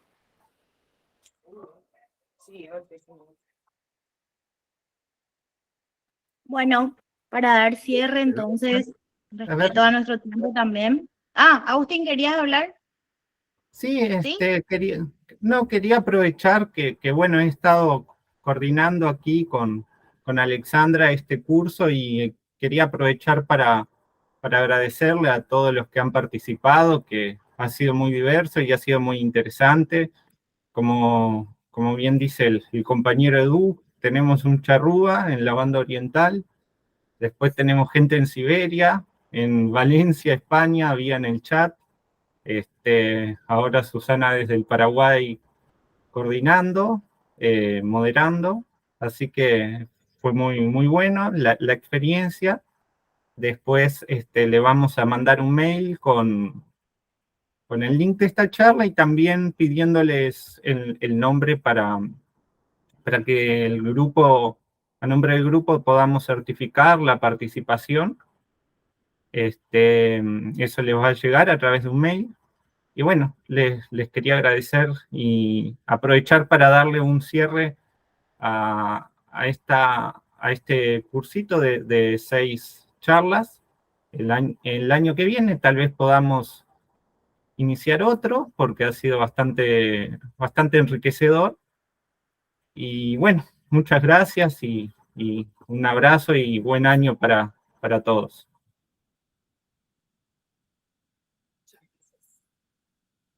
Bueno, para dar cierre, entonces, A ver, respeto a nuestro tiempo también. Ah, Agustín, ¿querías hablar? sí, ¿Sí? quería aprovechar que, bueno, he estado coordinando aquí con Alexandra este curso y quería aprovechar para agradecerle a todos los que han participado, que ha sido muy diverso y ha sido muy interesante. como bien dice el compañero Edu, tenemos un charrúa en la banda oriental, después tenemos gente en Siberia, en Valencia, España, había en el chat, ahora Susana desde el Paraguay coordinando, moderando, así que fue muy bueno la experiencia. Después le vamos a mandar un mail con el link de esta charla y también pidiéndoles el nombre para que el grupo, a nombre del grupo, podamos certificar la participación. Eso les va a llegar a través de un mail. Y bueno, les quería agradecer y aprovechar para darle un cierre a este cursito de 6 charlas. El año que viene tal vez podamos iniciar otro, porque ha sido bastante enriquecedor. Y bueno, muchas gracias y un abrazo y buen año para todos.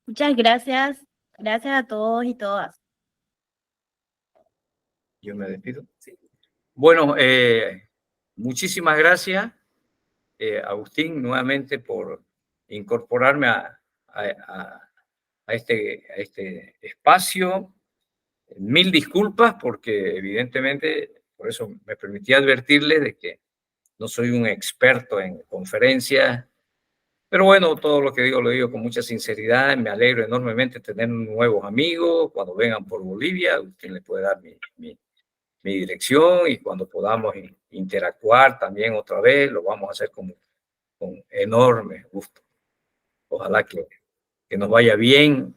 Muchas gracias. Gracias a todos y todas. Yo me despido. Sí. Bueno, muchísimas gracias, Agustín, nuevamente por incorporarme a este espacio. Mil disculpas porque evidentemente, por eso me permití advertirle de que no soy un experto en conferencias, pero bueno, todo lo que digo lo digo con mucha sinceridad. Me alegro enormemente de tener nuevos amigos. Cuando vengan por Bolivia, usted le puede dar mi dirección y cuando podamos interactuar también otra vez, lo vamos a hacer con enorme gusto. Ojalá que nos vaya bien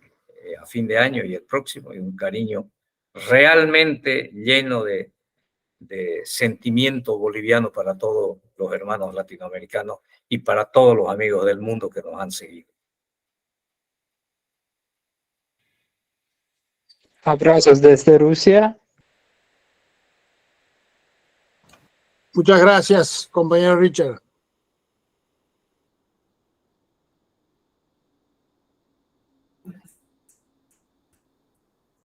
a fin de año y el próximo, y un cariño realmente lleno de sentimiento boliviano para todos los hermanos latinoamericanos y para todos los amigos del mundo que nos han seguido. Abrazos desde Rusia. Muchas gracias, compañero Richard.